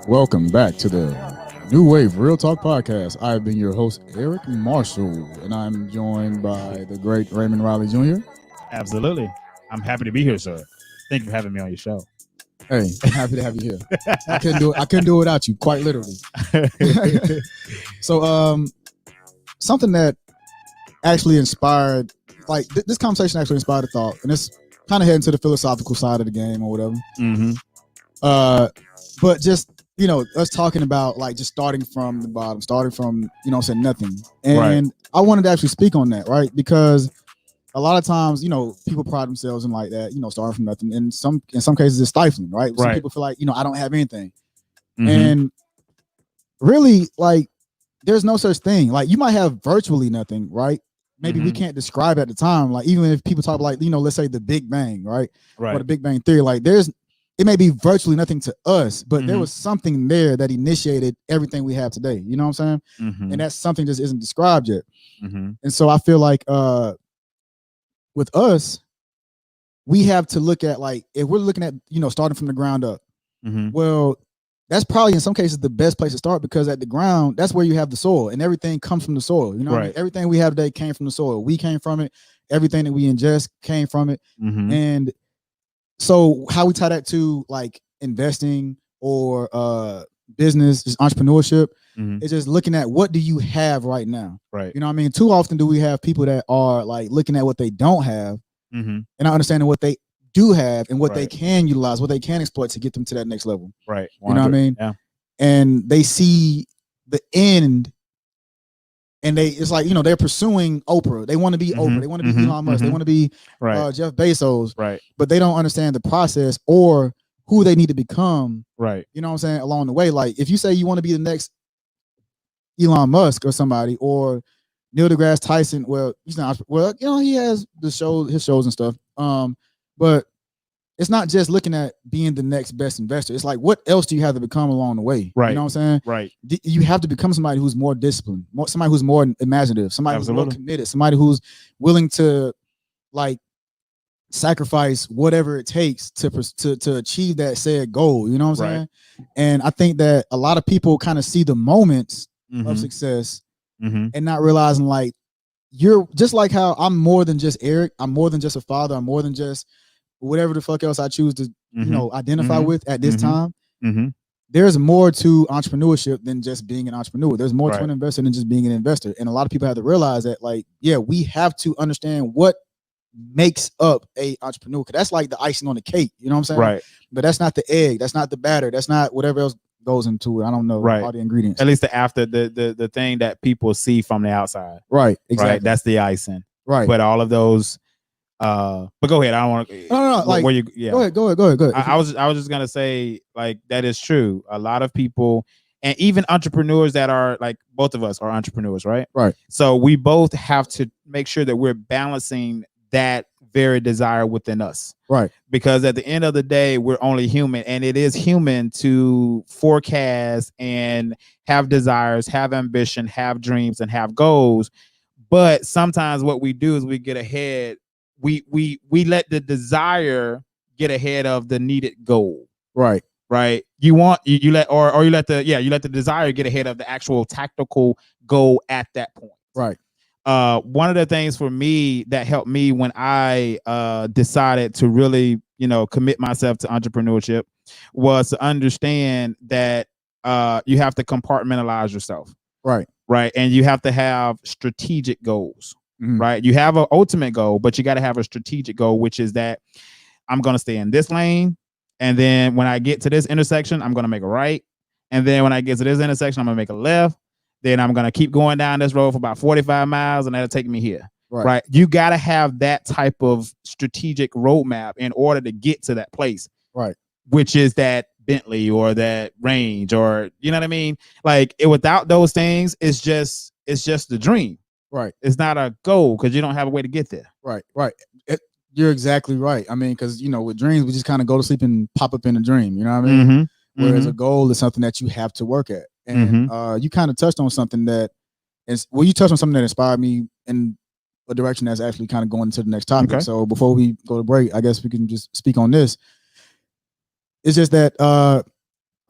Welcome back to the New Wave Real Talk Podcast. I've been your host, Eric Marshall, and I'm joined by the great Raymond Riley Jr. Absolutely. I'm happy to be here, sir. Thank you for having me on your show. Hey, I'm happy to have you here. I couldn't do it without you, quite literally. So, something that actually inspired, this conversation actually inspired a thought, and it's kind of heading to the philosophical side of the game or whatever. But just, us talking about just starting from the bottom, starting from, saying nothing. And I wanted to actually speak on that, right? Because a lot of times, people pride themselves in that, starting from nothing. And in some cases it's stifling, right? Some people feel I don't have anything. And really, there's no such thing. You might have virtually nothing, right? Maybe we can't describe at the time. Even if people talk let's say the Big Bang, right? Or the Big Bang Theory, it may be virtually nothing to us, but there was something there that initiated everything we have today. You know what I'm saying? And that something just isn't described yet. And so I feel with us, we have to look at if we're looking at, starting from the ground up, well, that's probably in some cases the best place to start, because at the ground, that's where you have the soil, and everything comes from the soil. You know what I mean? Everything we have today came from the soil. We came from it. Everything that we ingest came from it. And so how we tie that to like investing or business, just entrepreneurship, is just looking at what do you have right now. Right. You know what I mean? Too often do we have people that are like looking at what they don't have and not understanding what they do have and what they can utilize, what they can exploit to get them to that next level. Right. You know what I mean? Yeah. And they see the end, and it's like, you know, they're pursuing Oprah. They want to be Oprah. They want to be Elon Musk. They want to be Jeff Bezos. Right. But they don't understand the process or who they need to become. Right. You know what I'm saying? Along the way. Like if you say you want to be the next Elon Musk or somebody, or Neil deGrasse Tyson, well, he's not, well, you know, he has his shows and stuff. But it's not just looking at being the next best investor. It's like, what else do you have to become along the way? Right. You know what I'm saying? Right. You have to become somebody who's more disciplined, somebody who's more imaginative, somebody who's more committed, somebody who's willing to like sacrifice whatever it takes to achieve that said goal. You know what I'm saying? And I think that a lot of people kind of see the moments of success and not realizing, like, you're just like how I'm more than just Eric. I'm more than just a father. I'm more than just whatever the fuck else I choose to, you know, identify with at this time. There's more to entrepreneurship than just being an entrepreneur. There's more to an investor than just being an investor. And a lot of people have to realize that, like, yeah, we have to understand what makes up a entrepreneur. Cause that's like the icing on the cake. You know what I'm saying? Right. But that's not the egg. That's not the batter. That's not whatever else goes into it. I don't know all the ingredients. At least the thing that people see from the outside. Right. Exactly. Right. That's the icing. Right. But all of those but go ahead. I don't want to. No. Like, where you, Go ahead. I was just gonna say, like, that is true. A lot of people, and even entrepreneurs that are like, both of us are entrepreneurs, right? Right. So we both have to make sure that we're balancing that very desire within us. Right. Because at the end of the day, we're only human, and it is human to forecast and have desires, have ambition, have dreams, and have goals. But sometimes what we do is we get ahead. We let the desire get ahead of the needed goal. Right. You let the desire get ahead of the actual tactical goal at that point. Right. One of the things for me that helped me when I decided to really, commit myself to entrepreneurship was to understand that you have to compartmentalize yourself. Right. And you have to have strategic goals. Right. You have an ultimate goal, but you got to have a strategic goal, which is that I'm going to stay in this lane. And then when I get to this intersection, I'm going to make a right. And then when I get to this intersection, I'm going to make a left. Then I'm going to keep going down this road for about 45 miles and that'll take me here. Right. You got to have that type of strategic roadmap in order to get to that place. Right. Which is that Bentley or that range, or, you know what I mean? Like, without those things, it's just the dream. Right. It's not a goal because you don't have a way to get there. Right. You're exactly right. I mean, because, with dreams, we just kind of go to sleep and pop up in a dream. You know what I mean? Whereas a goal is something that you have to work at. And you kind of touched on something that you touched on something that inspired me in a direction that's actually kind of going into the next topic. Okay. So before we go to break, I guess we can just speak on this. It's just that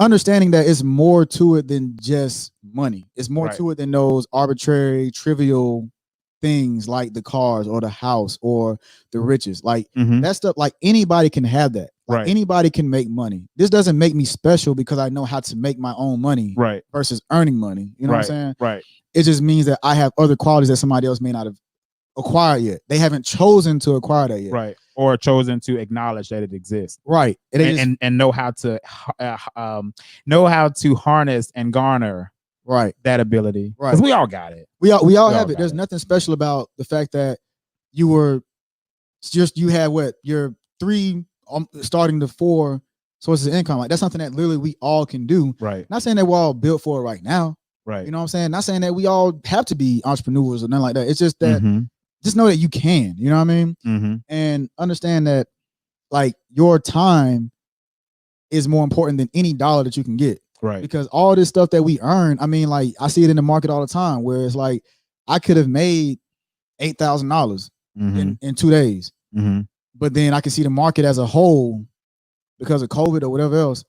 understanding that it's more to it than just money. It's more to it than those arbitrary, trivial things like the cars or the house or the riches. Like that stuff, like anybody can have that. Like anybody can make money. This doesn't make me special because I know how to make my own money versus earning money. You know what I'm saying? Right. It just means that I have other qualities that somebody else may not have acquired yet. They haven't chosen to acquire that yet. Right. Or chosen to acknowledge that it exists. Right. And know how to harness and garner that ability. Right. Because we all got it. We all have it. There's nothing special about the fact that you had your 3 starting to 4 sources of income. Like, that's something that literally we all can do. Right. Not saying that we're all built for it right now. Right. You know what I'm saying? Not saying that we all have to be entrepreneurs or nothing like that. It's just that just know that you can, you know what I mean? And understand that, like, your time is more important than any dollar that you can get. Right. Because all this stuff that we earn, I mean, like, I see it in the market all the time where it's like, I could have made $8,000 in 2 days. But then I can see the market as a whole, because of COVID or whatever else,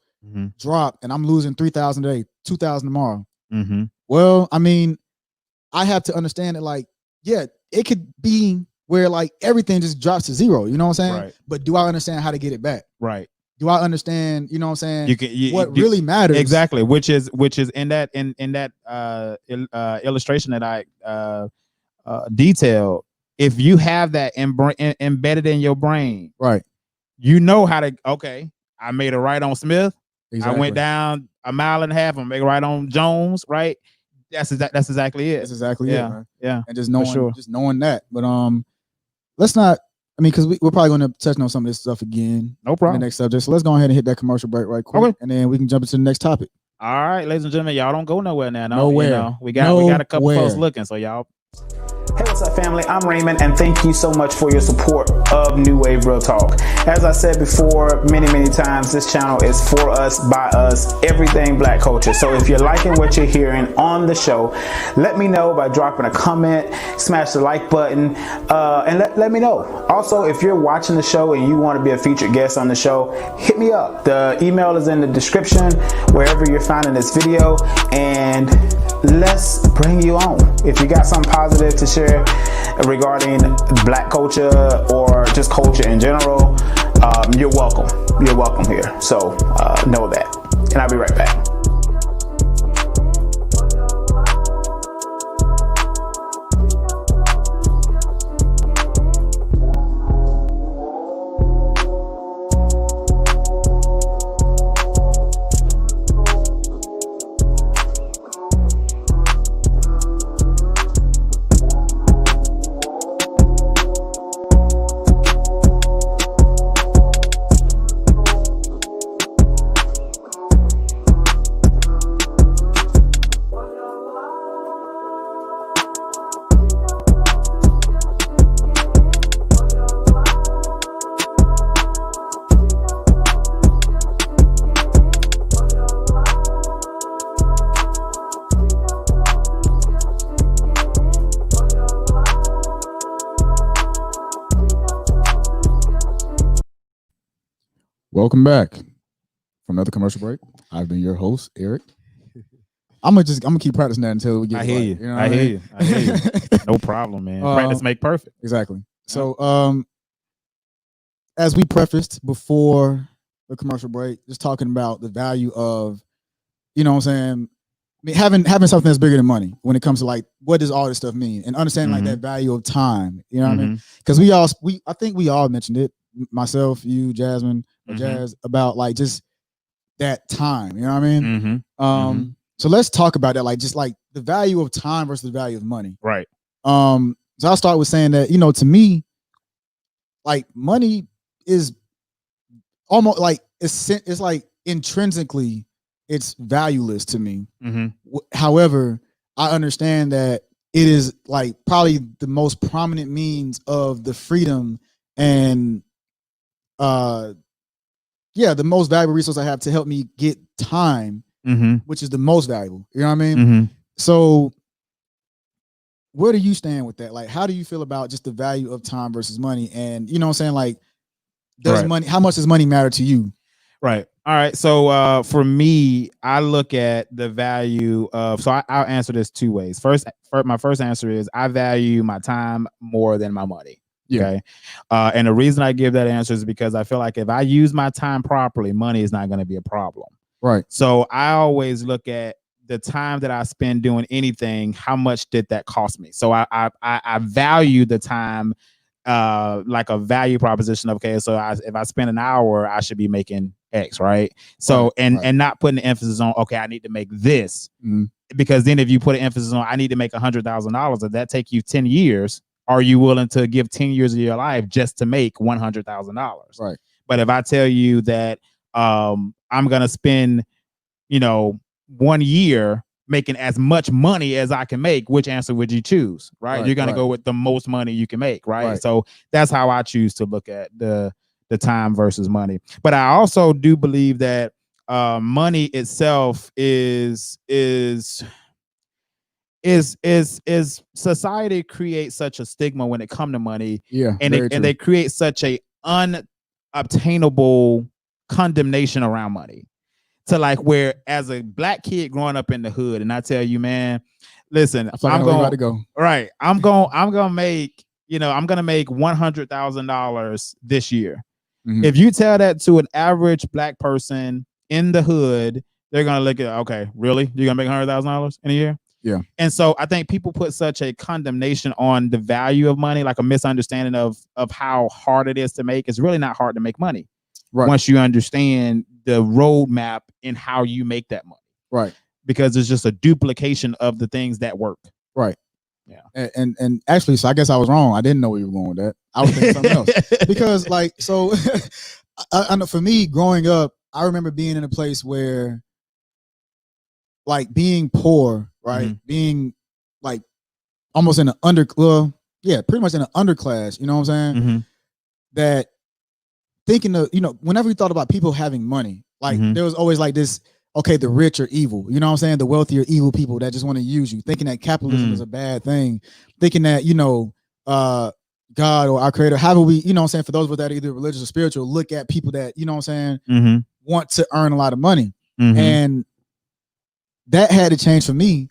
drop and I'm losing 3,000 today, 2,000 tomorrow. Well, I mean, I have to understand that, like, yeah, it could be where like everything just drops to zero. You know what I'm saying? Right. But do I understand how to get it back? Right. Do I understand? You know what I'm saying? What really matters exactly, which is in that illustration that I detailed. If you have that embedded in your brain, right? You know how to. Okay, I made a right on Smith. Exactly. I went down a mile and a half and make a right on Jones. Right. That's exactly it. That's exactly it, man. Yeah. And just knowing that. But let's not. I mean, because we're probably going to touch on some of this stuff again. No problem. In the next subject. So let's go ahead and hit that commercial break right quick, and then we can jump into the next topic. All right, ladies and gentlemen, y'all don't go nowhere now. Nowhere. You know, we got a couple folks looking, so y'all. Hey, what's up, family? I'm Raymond, and thank you so much for your support of New Wave Real Talk. As I said before many times, this channel is for us, by us, everything Black culture. So if you're liking what you're hearing on the show, let me know by dropping a comment, smash the like button, and let me know. Also, if you're watching the show and you want to be a featured guest on the show, hit me up. The email is in the description, wherever you're finding this video, and let's bring you on. If you got something positive to share regarding Black culture or just culture in general, you're welcome. You're welcome here. So know that. And I'll be right back. Welcome back from another commercial break. I've been your host, Eric. I'm gonna keep practicing that until we get. I hear right. you. You know I hear you. No problem, man. Practice make perfect. Exactly. So, as we prefaced before the commercial break, just talking about the value of, you know what I'm saying, I mean, having something that's bigger than money when it comes to like what does all this stuff mean, and understanding like that value of time. You know what I mean? Because I think we all mentioned it, myself, you, Jasmine, or Jazz, about like just that time. You know what I mean? So let's talk about that, like just like the value of time versus the value of money. Right. So I'll start with saying that, you know, to me, like money is almost like it's like intrinsically it's valueless to me. However, I understand that it is like probably the most prominent means of the freedom and the most valuable resource I have to help me get time, which is the most valuable. You know what I mean? So where do you stand with that? Like, how do you feel about just the value of time versus money? And you know what I'm saying? Like, how much does money matter to you? Right. All right. So for me, I look at the value of, so I'll answer this two ways. My first answer is I value my time more than my money. Yeah. Okay. And the reason I give that answer is because I feel like if I use my time properly, money is not going to be a problem. Right. So I always look at the time that I spend doing anything. How much did that cost me? So I value the time like a value proposition. Okay. So if I spend an hour, I should be making X, right? So and not putting the emphasis on, okay, I need to make this, because then if you put an emphasis on, I need to make $100,000, if that take you 10 years, are you willing to give 10 years of your life just to make $100,000? Right. But if I tell you that I'm gonna spend, 1 year making as much money as I can make, which answer would you choose? Right. You're gonna go with the most money you can make, right? So that's how I choose to look at the time versus money. But I also do believe that money itself is society creates such a stigma when it comes to money. Yeah. And they create such a unobtainable condemnation around money to like where as a black kid growing up in the hood, and I tell you, man, listen, I feel like I'm I know where you're about to go. right. I'm gonna make, I'm gonna make $100,000 this year. Mhm. If you tell that to an average black person in the hood, they're gonna look at, okay, really? You're gonna make $100,000 in a year? Yeah. And so I think people put such a condemnation on the value of money, like a misunderstanding of how hard it is to make. It's really not hard to make money. Right. Once you understand the roadmap in how you make that money. Right. Because it's just a duplication of the things that work. Right. Yeah. And actually, so I guess I was wrong. I didn't know where you were going with that. I was thinking something else. Because like, so I know for me growing up, I remember being in a place where like being poor, right? Mhm. Being like almost in an pretty much in an underclass, you know what I'm saying? Mhm. That thinking of, whenever you thought about people having money, like Mhm. there was always like this, okay, the rich are evil, you know what I'm saying? The wealthy are evil people that just want to use you, thinking that capitalism is a bad thing, thinking that, God or our creator, however we, you know what I'm saying, for those of us that are either religious or spiritual, look at people that, you know what I'm saying, Mhm. want to earn a lot of money. Mhm. And that had to change for me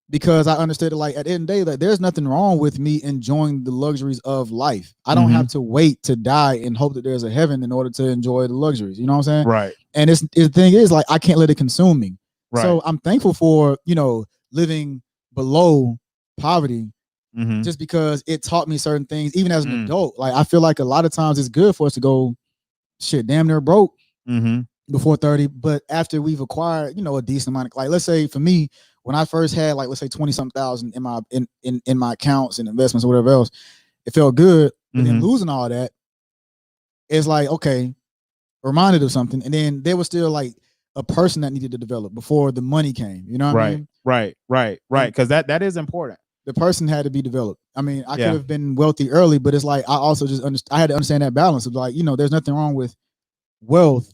because I understood it, like at the end of the day, like there's nothing wrong with me enjoying the luxuries of life. I don't have to wait to die and hope that there's a heaven in order to enjoy the luxuries. You know what I'm saying? Right. And the thing is, like, I can't let it consume me. Right. So I'm thankful for, living below poverty Mhm. just because it taught me certain things, even as an adult. Like, I feel like a lot of times it's good for us to go damn near broke Mhm. before 30. But after we've acquired, a decent amount of, like, let's say for me, when I first had, like, let's say 20 something thousand in my accounts and investments or whatever else, it felt good. But then losing all that, it's like, okay, reminded of something. And then there was still like a person that needed to develop before the money came. You know what I mean? Right. Because that is important. The person had to be developed. I mean, I Yeah. could have been wealthy early, but it's like I also just I had to understand that balance of like, there's nothing wrong with wealth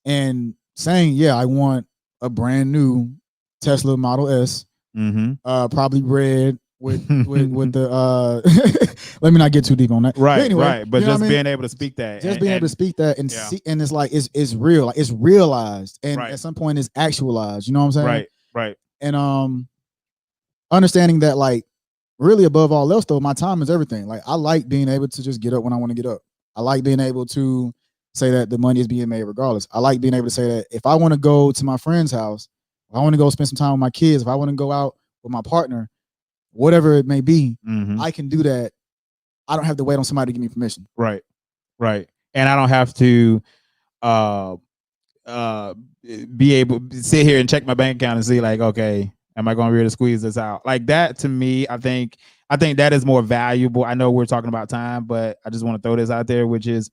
and saying, yeah, I want a brand new Tesla Model S, probably red with the let me not get too deep on that. Right, but anyway, right. But just being able to speak that. Just being able to speak that and see, and it's like it's real, like it's realized, and at some point it's actualized. You know what I'm saying? Right. And understanding that, like, really above all else though, my time is everything. Like, I like being able to just get up when I want to get up. I like being able to say that the money is being made regardless. I like being able to say that if I want to go to my friend's house, if I want to go spend some time with my kids, if I want to go out with my partner, whatever it may be, I can do that. I don't have to wait on somebody to give me permission. Right. And I don't have to be able to sit here and check my bank account and see like, okay, am I going to be able to squeeze this out? Like that, to me, I think that is more valuable. I know we're talking about time, but I just want to throw this out there, which is,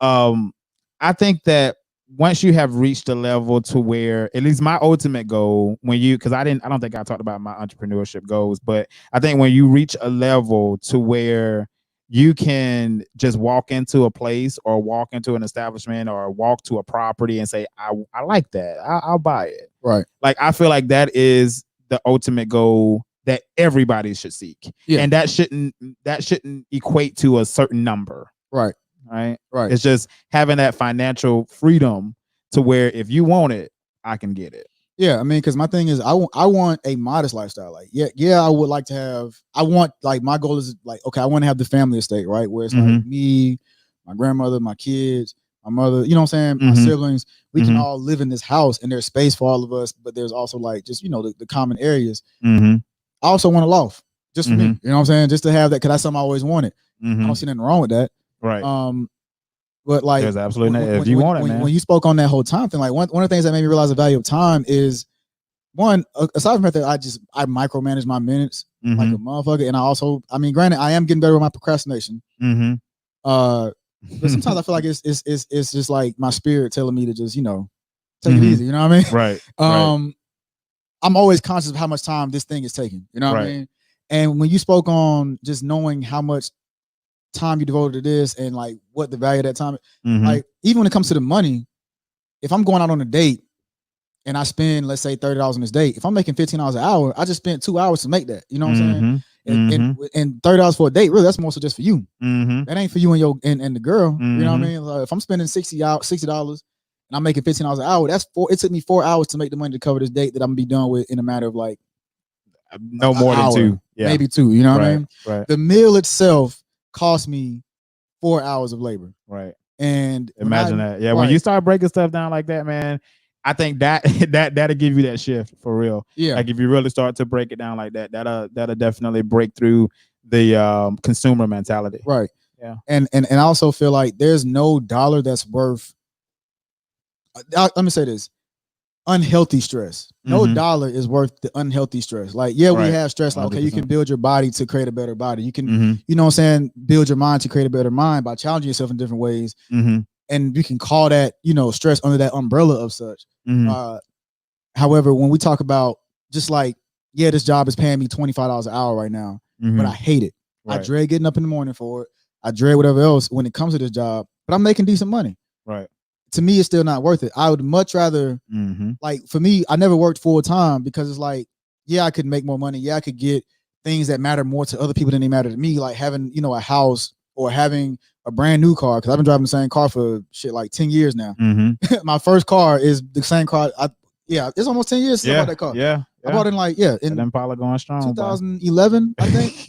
I think that once you have reached a level to where, at least my ultimate goal, because I don't think I talked about my entrepreneurship goals, but I think when you reach a level to where you can just walk into a place or walk into an establishment or walk to a property and say, I like that. I'll buy it. Right. Like, I feel like that is the ultimate goal that everybody should seek. Yeah. And that shouldn't equate to a certain number. Right. Right. It's just having that financial freedom to where if you want it, I can get it. Yeah, I mean, because my thing is, I want a modest lifestyle. Like, yeah, I would like to have. I want, like, my goal is like, okay, I want to have the family estate, right, where it's like me, my grandmother, my kids, my mother. You know what I'm saying? My siblings. We can all live in this house, and there's space for all of us. But there's also like just the common areas. I also want a loft just for me. You know what I'm saying? Just to have that, because that's something I always wanted. I don't see nothing wrong with that. Right. But like, there's absolutely if you want it, man. When you spoke on that whole time thing, like one of the things that made me realize the value of time is, one, aside from that, I micromanage my minutes like a motherfucker, and I also, I mean, granted, I am getting better with my procrastination. But sometimes I feel like it's just like my spirit telling me to just take it easy. You know what I mean? Right. I'm always conscious of how much time this thing is taking. You know what I mean? And when you spoke on just knowing how much time you devoted to this and like what the value of that time, like even when it comes to the money, if I'm going out on a date and I spend, let's say, $30 on this date, if I'm making $15 an hour, I just spent 2 hours to make that. You know what I'm saying? And $30 for a date, really, that's mostly just for you. That ain't for you and the girl. You know what I mean? Like, if I'm spending $60, and I'm making $15 an hour. It took me 4 hours to make the money to cover this date that I'm gonna be done with in a matter of like no more than 2, maybe 2. You know what I mean? Right. The meal itself cost me 4 hours of labor. Right. And imagine that. Yeah. When you start breaking stuff down like that, man, I think that'll give you that shift for real. Yeah. Like if you really start to break it down like that, that'll definitely break through the consumer mentality. Right. Yeah. And I also feel like there's no dollar that's worth. Let me say this: unhealthy stress. No dollar is worth the unhealthy stress. Like, we have stress. Like, okay, you can build your body to create a better body. You can, you know what I'm saying, build your mind to create a better mind by challenging yourself in different ways. And you can call that, stress under that umbrella of such. However, when we talk about just like, this job is paying me $25 an hour right now, but I hate it. Right. I dread getting up in the morning for it. I dread whatever else when it comes to this job, but I'm making decent money. Right. To me, it's still not worth it. I would much rather, like, for me, I never worked full time because it's like, I could make more money. I could get things that matter more to other people than they matter to me, like having, a house or having a brand new car. Because I've been driving the same car for like 10 years now. My first car is the same car. It's almost 10 years since I bought that car. Yeah. I bought it in Impala going strong. 2011, I think.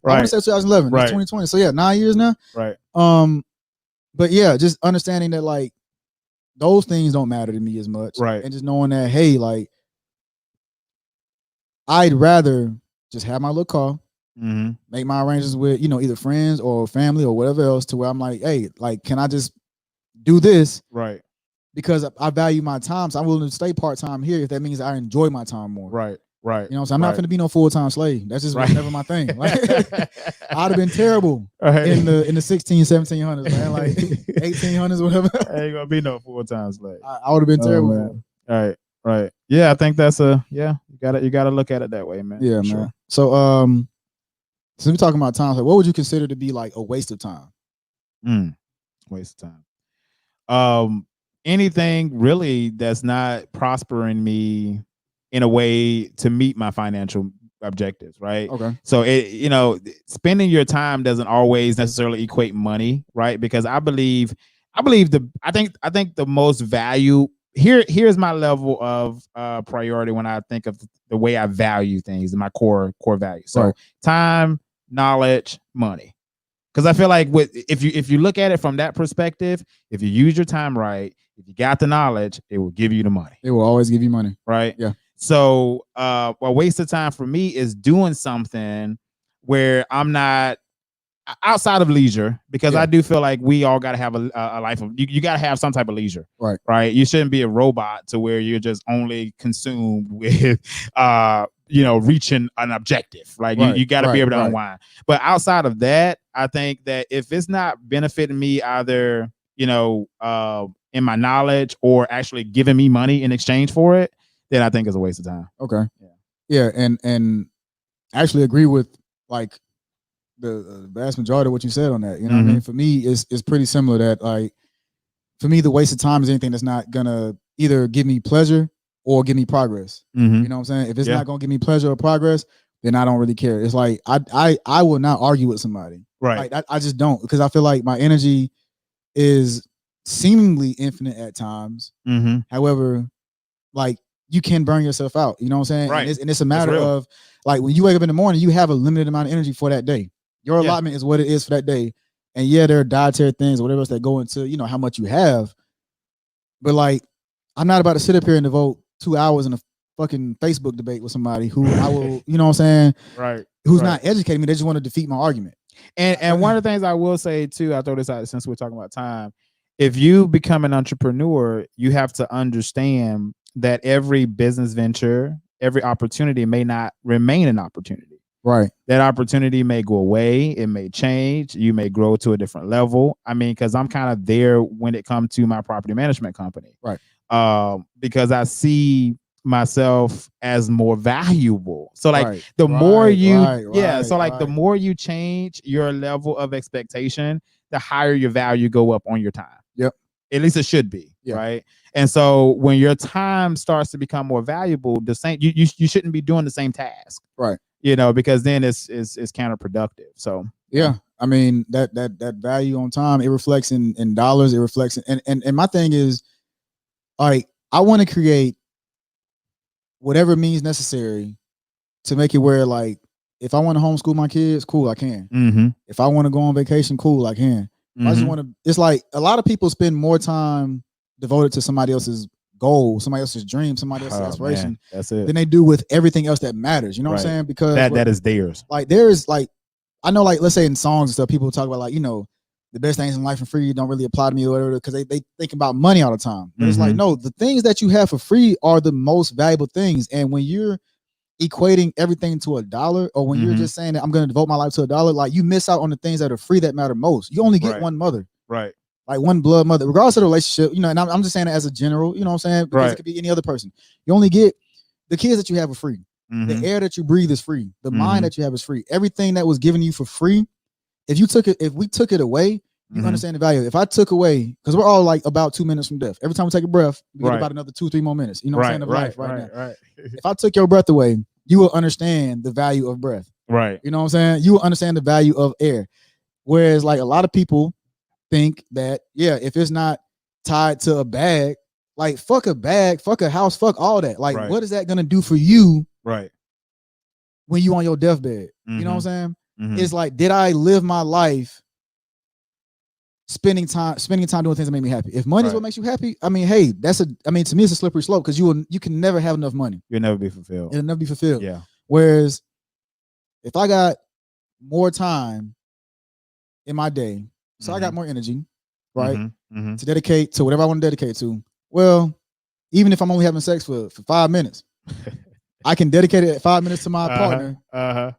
Right. I want to say 2011. Right. It's 2020. So 9 years now. Right. But just understanding that, like, those things don't matter to me as much. Right. And just knowing that, hey, like, I'd rather just have my little car, make my arrangements with, either friends or family or whatever else, to where I'm like, hey, like, can I just do this? Right. Because I value my time. So I'm willing to stay part-time here if that means I enjoy my time more. Right. Right. So I'm not going to be no full-time slave. That's just never my thing. Like, I'd have been terrible in the 16, 1700s, man. Like 1800s, whatever. Ain't gonna be no full-time slave. I would have been terrible. Right. Yeah, I think that's you gotta look at it that way, man. Yeah, sure. man. So since we're talking about time, like, what would you consider to be like a waste of time? Waste of time. Anything really that's not prospering me in a way to meet my financial objectives, right? Okay. So spending your time doesn't always necessarily equate money, right? Because I think the most value here's my level of priority when I think of the way I value things, my core values. So time, knowledge, money. Because I feel like if you look at it from that perspective, if you use your time right, if you got the knowledge, it will give you the money. It will always give you money. Right? Yeah. So a waste of time for me is doing something where I'm not outside of leisure, because I do feel like we all got to have a life of, you got to have some type of leisure. Right. You shouldn't be a robot to where you're just only consumed with reaching an objective. Like you got to be able to unwind. But outside of that, I think that if it's not benefiting me either, in my knowledge or actually giving me money in exchange for it, then I think it's a waste of time. Okay. Yeah. And actually agree with like the vast majority of what you said on that. You know what I mean? For me, it's pretty similar that, like, for me, the waste of time is anything that's not gonna either give me pleasure or give me progress. You know what I'm saying? If it's not gonna give me pleasure or progress, then I don't really care. It's like I will not argue with somebody. Right. Like, I just don't, because I feel like my energy is seemingly infinite at times. However, like, you can burn yourself out. You know what I'm saying? Right. And it's a matter of, like, when you wake up in the morning, you have a limited amount of energy for that day. Your allotment is what it is for that day. And there are dietary things or whatever else that go into, how much you have. But, like, I'm not about to sit up here and devote 2 hours in a fucking Facebook debate with somebody who I will, you know what I'm saying? Right. Who's not educating me. They just want to defeat my argument. And one of the things I will say too, I throw this out since we're talking about time. If you become an entrepreneur, you have to understand that every business venture, every opportunity may not remain an opportunity. Right. That opportunity may go away. It may change. You may grow to a different level. I mean, because I'm kind of there when it comes to my property management company. Right. Because I see myself as more valuable. So like the more you, the more you change your level of expectation, the higher your value go up on your time. Yep. At least it should be. Yeah. Right. And so when your time starts to become more valuable, the same, you shouldn't be doing the same task. Right. Because then it's counterproductive. So I mean, that value on time, it reflects in dollars. It reflects and my thing is, all right, I want to create whatever means necessary to make it where, like, if I want to homeschool my kids, cool, I can. Mm-hmm. If I want to go on vacation, cool, I can. I just want to. It's like a lot of people spend more time devoted to somebody else's goal, somebody else's dream, somebody else's aspiration. Man, that's it. Than they do with everything else that matters. You know what I'm Right. saying? Because that is theirs. like there is like, I know, like, let's say in songs and stuff, people talk about, like, you know, the best things in life for free don't really apply to me or whatever, because they think about money all the time. But it's like, no, the things that you have for free are the most valuable things. And when you're equating everything to $1, or when you're just saying that I'm going to devote my life to $1, like, you miss out on the things that are free that matter most. You only get one mother, right? Like one blood mother, regardless of the relationship, you know. And I'm just saying it as a general, you know what I'm saying? Because it could be any other person. You only get the kids that you have are free. The air that you breathe is free. The mind that you have is free. Everything that was given you for free, if we took it away, you understand the value. If I took away, because we're all like about 2 minutes from death. Every time we take a breath, we get about another 2-3 more minutes. You know what I'm saying? Of life right now. If I took your breath away, you will understand the value of breath. Right. You know what I'm saying? You will understand the value of air. Whereas, like, a lot of people think that, yeah, if it's not tied to a bag, like, fuck a bag, fuck a house, fuck all that. Like, what is that gonna do for you? Right. When you on your deathbed, you know what I'm saying? It's like, did I live my life spending time doing things that make me happy? If money is what makes you happy, I mean, hey, to me, it's a slippery slope, because you can never have enough money. You'll never be fulfilled. It'll never be fulfilled. Yeah. Whereas if I got more time in my day, so I got more energy, right? To dedicate to whatever I want to dedicate to. Well, even if I'm only having sex for 5 minutes, I can dedicate it 5 minutes to my partner,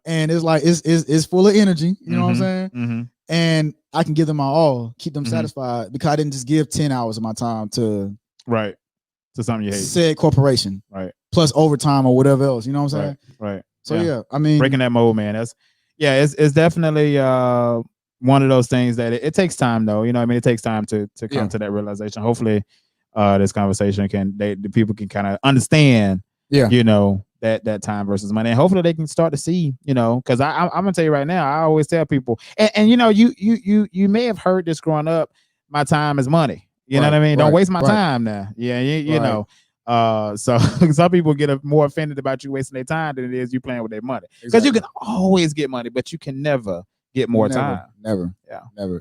and it's like it's full of energy. You know what I'm saying? And I can give them my all, keep them satisfied, because I didn't just give 10 hours of my time to something you hate, said corporation, plus overtime or whatever else. You know what I'm saying? So yeah, I mean, breaking that mold, man. It's definitely one of those things that it takes time, though. You know what I mean? It takes time to come to that realization. Hopefully, this conversation the people can kind of understand, you know, that time versus money, and hopefully they can start to see, you know, because I'm gonna tell you right now, I always tell people, and you know, you may have heard this growing up, my time is money. You know what I mean? Don't waste my time now. Yeah, you know. So some people get more offended about you wasting their time than it is you playing with their money, because you can always get money, but you can never get more time. Never.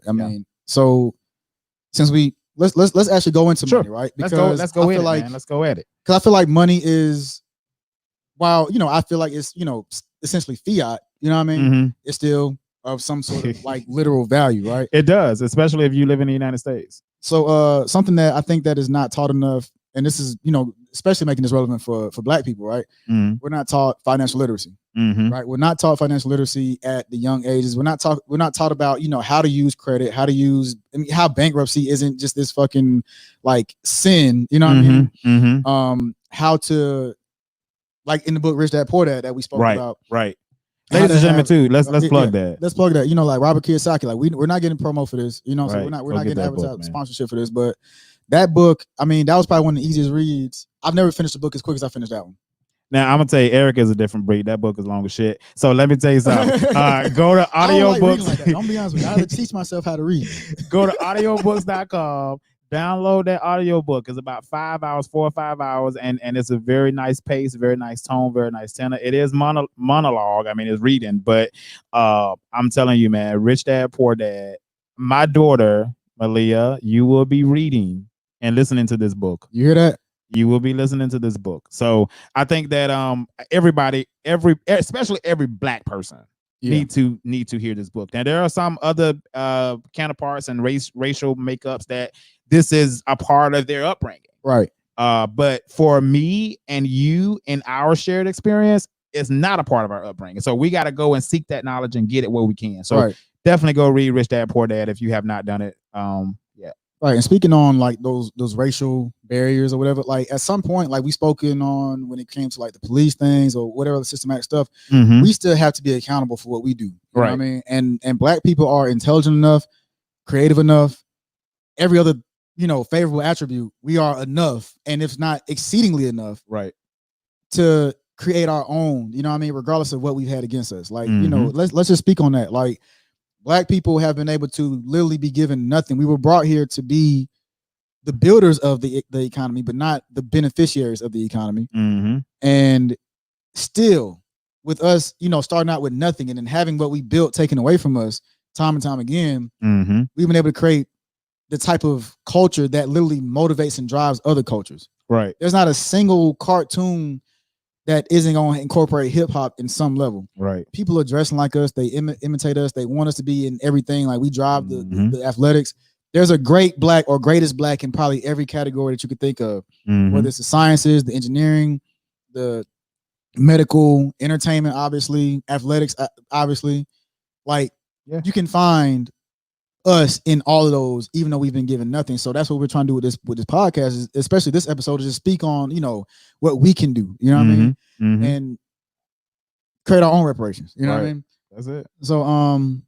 I mean, so since let's actually go into money, right? Because let's go at it. Because I feel like money is, while, you know, I feel like it's, you know, essentially fiat, you know what I mean? It's still of some sort of like literal value, right? It does, especially if you live in the United States. So something that I think that is not taught enough, and this is, you know, especially making this relevant for Black people, right? We're not taught financial literacy, right? We're not taught financial literacy at the young ages. We're not taught about, you know, how to use credit, how how bankruptcy isn't just this fucking like sin, you know what I mean? How to, like in the book Rich Dad Poor Dad that we spoke about. Right. Ladies and gentlemen, too, let's plug that. Let's plug that. You know, like Robert Kiyosaki, like we're not getting promo for this. You know, so we're not getting advertising sponsorship for this. But that book, I mean, that was probably one of the easiest reads. I've never finished a book as quick as I finished that one. Now I'm gonna tell you, Eric is a different breed. That book is long as shit. So let me tell you something. Go to audiobooks. Like I'm gonna be honest with you. I had to teach myself how to read. Go to audiobooks.com. Download that audiobook. It's about 5 hours, 4 or 5 hours, and it's a very nice pace, very nice tone, very nice tenor. It is monologue. I mean, it's reading, but I'm telling you, man, Rich Dad Poor Dad. My daughter Malia, you will be reading and listening to this book. You hear that? You will be listening to this book. So I think that everybody, especially every Black person, need to hear this book. Now there are some other counterparts and racial makeups that this is a part of their upbringing, right? But for me and you and our shared experience, it's not a part of our upbringing. So we got to go and seek that knowledge and get it where we can. So definitely go read Rich Dad Poor Dad if you have not done it. Right. And speaking on like those racial barriers or whatever, like at some point, like we spoken on when it came to like the police things or whatever the systematic stuff, we still have to be accountable for what we do. You know what I mean? And Black people are intelligent enough, creative enough, every other, you know, favorable attribute. We are enough, and if not exceedingly enough, to create our own, you know what I mean, regardless of what we've had against us. Like, you know, let's just speak on that. Like, Black people have been able to literally be given nothing. We were brought here to be the builders of the economy, but not the beneficiaries of the economy. Mm-hmm. And still, with us, starting out with nothing and then having what we built taken away from us time and time again, Mm-hmm. we've been able to create the type of culture that literally motivates and drives other cultures. Right. There's not a single cartoon that isn't going to incorporate hip hop in some level. Right. People are dressing like us. They imitate us. They want us to be in everything. Like we drive the athletics. There's a great black or greatest black in probably every category that you could think of, whether it's the sciences, the engineering, the medical, entertainment, obviously, athletics, obviously. Like you can find us in all of those, even though we've been given nothing. So that's what we're trying to do with this podcast, is especially this episode, is just speak on what we can do. You know what I mean? And create our own reparations. You know what I mean? That's it. So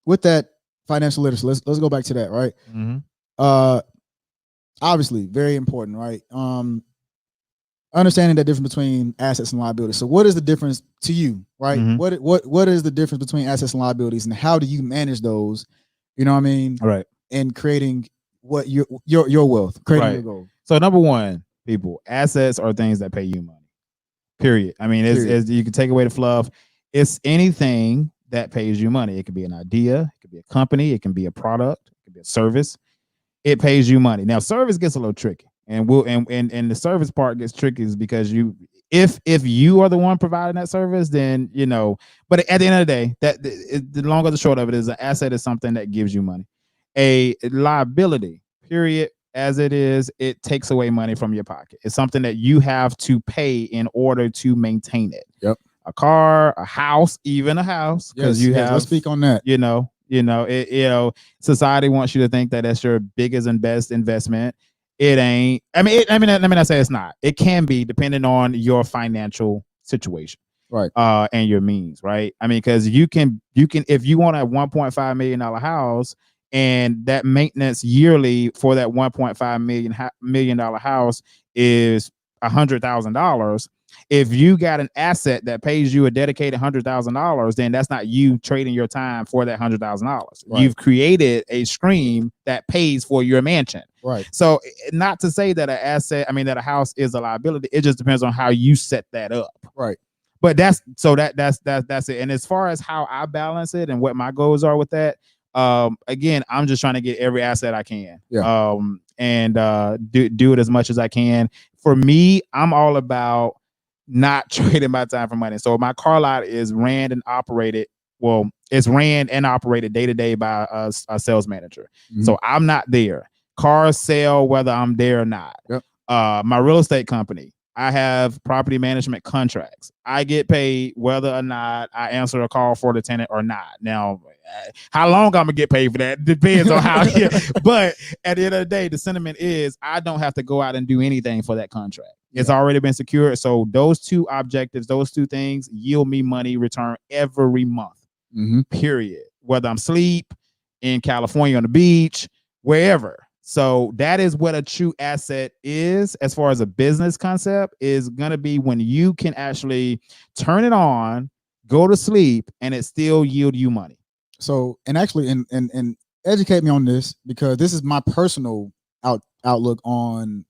with that financial literacy, let's go back to that, right? Obviously, very important, right? Understanding that difference between assets and liabilities. So what is the difference to you, right? What is the difference between assets and liabilities, and how do you manage those? You know what I mean? Right. And creating what your wealth, creating your goal. So number one, people, assets are things that pay you money. Period. I mean, it's you can take away the fluff. It's anything that pays you money. It could be an idea, it could be a company, it can be a product, it could be a service. It pays you money. Now, service gets a little tricky, and and the service part gets tricky is because if you are the one providing that service, then But at the end of the day, the long or the short of it is, an asset is something that gives you money. A liability, period, as it is, it takes away money from your pocket. It's something that you have to pay in order to maintain it. Yep. A car, a house, even a house, because let's speak on that. Society wants you to think that that's your biggest and best investment. It ain't. I mean, let me not say it's not. It can be, depending on your financial situation, right? And your means, right? I mean, because you can, if you want a $1.5 million house, and that maintenance yearly for that $1.5 million house is $100,000. If you got an asset that pays you a dedicated $100,000, then that's not you trading your time for that $100,000. Right. You've created a stream that pays for your mansion. Right. So, not to say that that a house is a liability. It just depends on how you set that up. Right. But that's it. And as far as how I balance it and what my goals are with that, again, I'm just trying to get every asset I can. Yeah. And do it as much as I can. For me, I'm all about not trading my time for money. So my car lot is ran and operated. Well, it's ran and operated day to day by a sales manager. So I'm not there. Cars sell whether I'm there or not. Yep. My real estate company, I have property management contracts. I get paid whether or not I answer a call for the tenant or not. Now, how long I'm gonna get paid for that depends on how. But at the end of the day, the sentiment is I don't have to go out and do anything for that contract. It's already been secured. So those two objectives, those two things, yield me money return every month. Period. Whether I'm asleep in California on the beach, wherever. So that is what a true asset is, as far as a business concept, is going to be when you can actually turn it on, go to sleep, and it still yield you money. So, and actually, and educate me on this, because this is my personal outlook on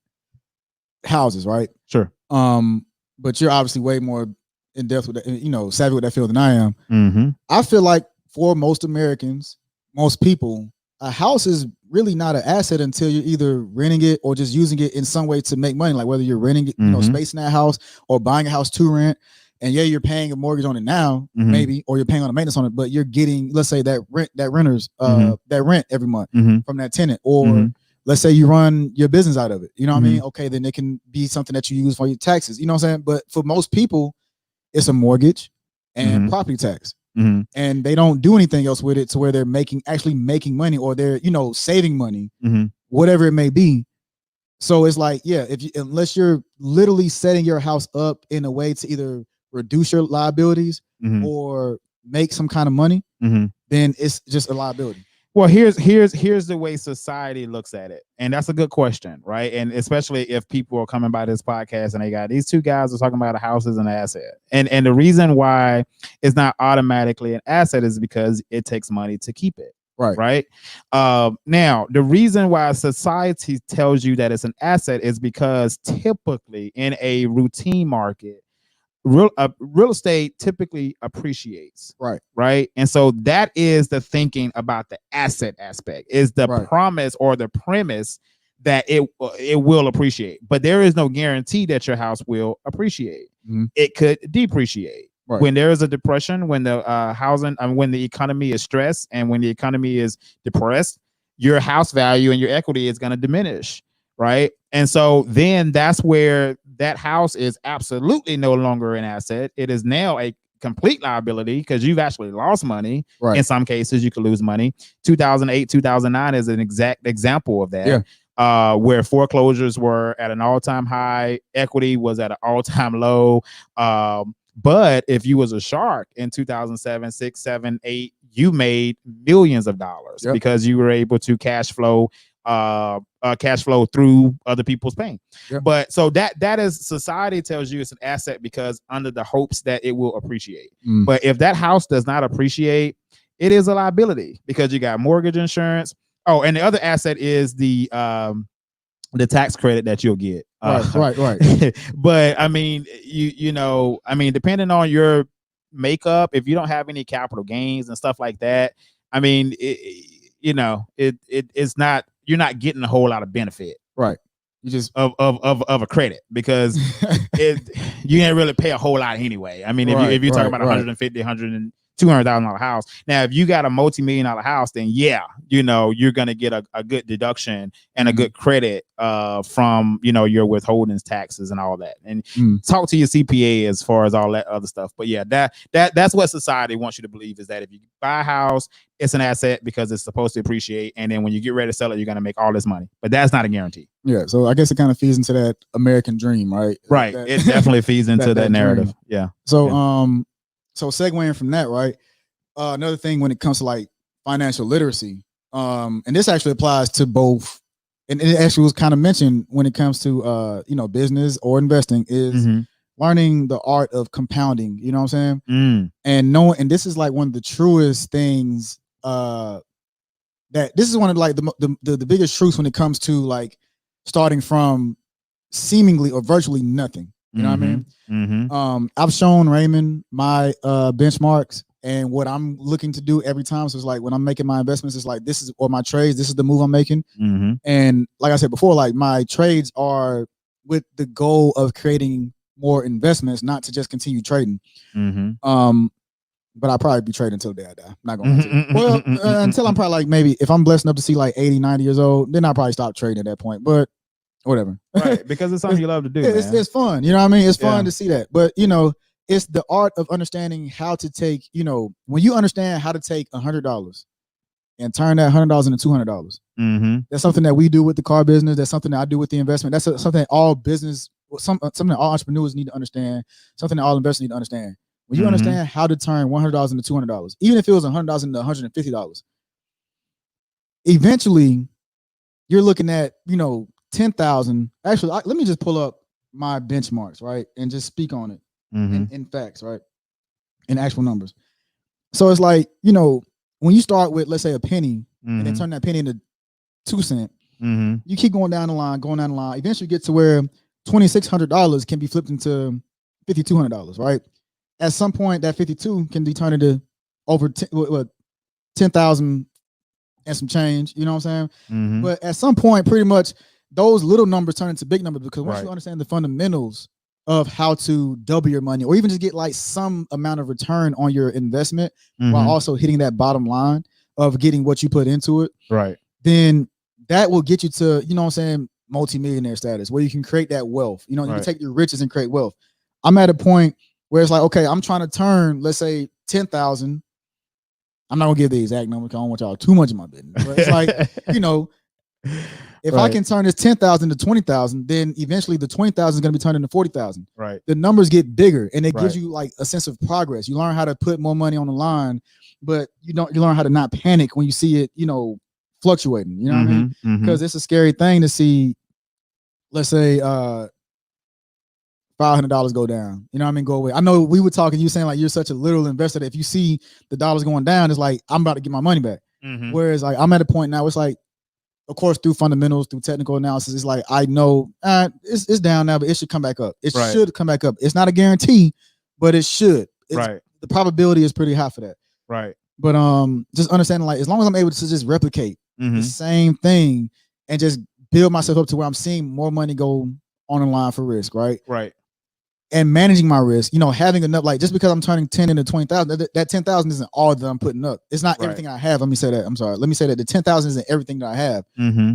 houses, right? Sure. But you're obviously way more in depth with that, savvy with that field than I am. I feel like for most Americans, most people, a house is really not an asset until you're either renting it or just using it in some way to make money. Like whether you're renting it, space in that house, or buying a house to rent. And you're paying a mortgage on it now, maybe, or you're paying on a maintenance on it, but you're getting, let's say, that rent every month from that tenant, or let's say you run your business out of it. You know what I mean? Okay, then it can be something that you use for your taxes. You know what I'm saying? But for most people, it's a mortgage and property tax. And they don't do anything else with it to where they're actually making money, or they're, saving money, whatever it may be. So it's like, unless you're literally setting your house up in a way to either reduce your liabilities or make some kind of money, then it's just a liability. Well, here's the way society looks at it. And that's a good question, right? And especially if people are coming by this podcast and they got these two guys are talking about a house as an asset. And the reason why it's not automatically an asset is because it takes money to keep it. Right. Now, the reason why society tells you that it's an asset is because typically in a routine market, real estate typically appreciates. Right. And so that is the thinking about the asset aspect, is the promise or the premise that it will appreciate. But there is no guarantee that your house will appreciate. It could depreciate. When there is a depression, when the when the economy is stressed and when the economy is depressed, your house value and your equity is going to diminish. Right. And so then that's where that house is absolutely no longer an asset. It is now a complete liability because you've actually lost money. In some cases, you could lose money. 2008, 2009 is an exact example of that. Where foreclosures were at an all-time high, equity was at an all-time low. But if you was a shark in 2007, 6, 7, 8, you made millions of dollars because you were able to cash flow through other people's pain. But so that is, society tells you it's an asset because under the hopes that it will appreciate. But if that house does not appreciate, it is a liability because you got mortgage insurance. Oh, and the other asset is the tax credit that you'll get. Right. But I mean, depending on your makeup, if you don't have any capital gains and stuff like that, I mean, it's not, you're not getting a whole lot of benefit. You just of a credit because you can't really pay a whole lot anyway. I mean, if you're talking about 150, 100 and $200,000 house. Now, if you got a multi-million-dollar house, then you're gonna get a good deduction and a good credit from your withholdings, taxes, and all that. And talk to your CPA as far as all that other stuff. But that's what society wants you to believe, is that if you buy a house, it's an asset because it's supposed to appreciate, and then when you get ready to sell it, you're gonna make all this money. But that's not a guarantee. Yeah, so I guess it kind of feeds into that American dream, right? It definitely feeds into that narrative. Dream. Yeah. So so segueing from that, right? Another thing when it comes to like financial literacy, and this actually applies to both, and it actually was kind of mentioned when it comes to business or investing, is learning the art of compounding. You know what I'm saying? And knowing, and this is like one of the truest things. That this is one of like the biggest truths when it comes to like starting from seemingly or virtually nothing. You know what I mean? I've shown Raymond my benchmarks and what I'm looking to do every time. So it's like when I'm making my investments, it's like or my trades, this is the move I'm making. And like I said before, like my trades are with the goal of creating more investments, not to just continue trading. But I'll probably be trading until the day I die. I'm not going to. Well, until I'm probably like, maybe if I'm blessed enough to see like 80, 90 years old, then I'll probably stop trading at that point. But whatever. Right, because it's something you love to do. It's fun. You know what I mean? It's fun to see that. But it's the art of understanding how to take, when you understand how to take $100 and turn that $100 into $200. That's something that we do with the car business. That's something that I do with the investment. That's something that all business, something that all entrepreneurs need to understand, something that all investors need to understand. When you understand how to turn $100 into $200, even if it was $100 into $150, eventually you're looking at, 10,000. Actually, let me just pull up my benchmarks, right? And just speak on it in facts, right? In actual numbers. So it's like, when you start with, let's say, a penny and then turn that penny into 2 cents, you keep going down the line. Eventually you get to where $2,600 can be flipped into $5,200, right? At some point, that 52 can be turned into over 10,000 and some change. You know what I'm saying? But at some point, pretty much those little numbers turn into big numbers, because once you understand the fundamentals of how to double your money, or even just get like some amount of return on your investment while also hitting that bottom line of getting what you put into it, then that will get you to, multi-millionaire status, where you can create that wealth. You can take your riches and create wealth. I'm at a point where it's like, okay, I'm trying to turn, let's say, 10,000. I'm not gonna give the exact number because I don't want y'all too much in my business. But it's like, if I can turn this 10,000 to 20,000, then eventually the 20,000 is gonna be turned into 40,000. The numbers get bigger, and it gives you like a sense of progress. You learn how to put more money on the line, but you learn how to not panic when you see it, fluctuating. You know what I mean? Because it's a scary thing to see, let's say, $500 go down, go away. I know we were talking, you saying like you're such a literal investor that if you see the dollars going down, it's like, I'm about to get my money back. Whereas like I'm at a point now, it's like, of course, through fundamentals, through technical analysis, it's like I know it's down now, but it should come back up. It should come back up. It's not a guarantee, but it should. The probability is pretty high for that. Right. But just understanding, like, as long as I'm able to just replicate the same thing and just build myself up to where I'm seeing more money go on the line for risk, right? Right. And managing my risk, having enough, like, just because I'm turning 10 into 20,000, that 10,000 isn't all that I'm putting up. It's not everything I have. Let me say that. I'm sorry. Let me say that the 10,000 isn't everything that I have.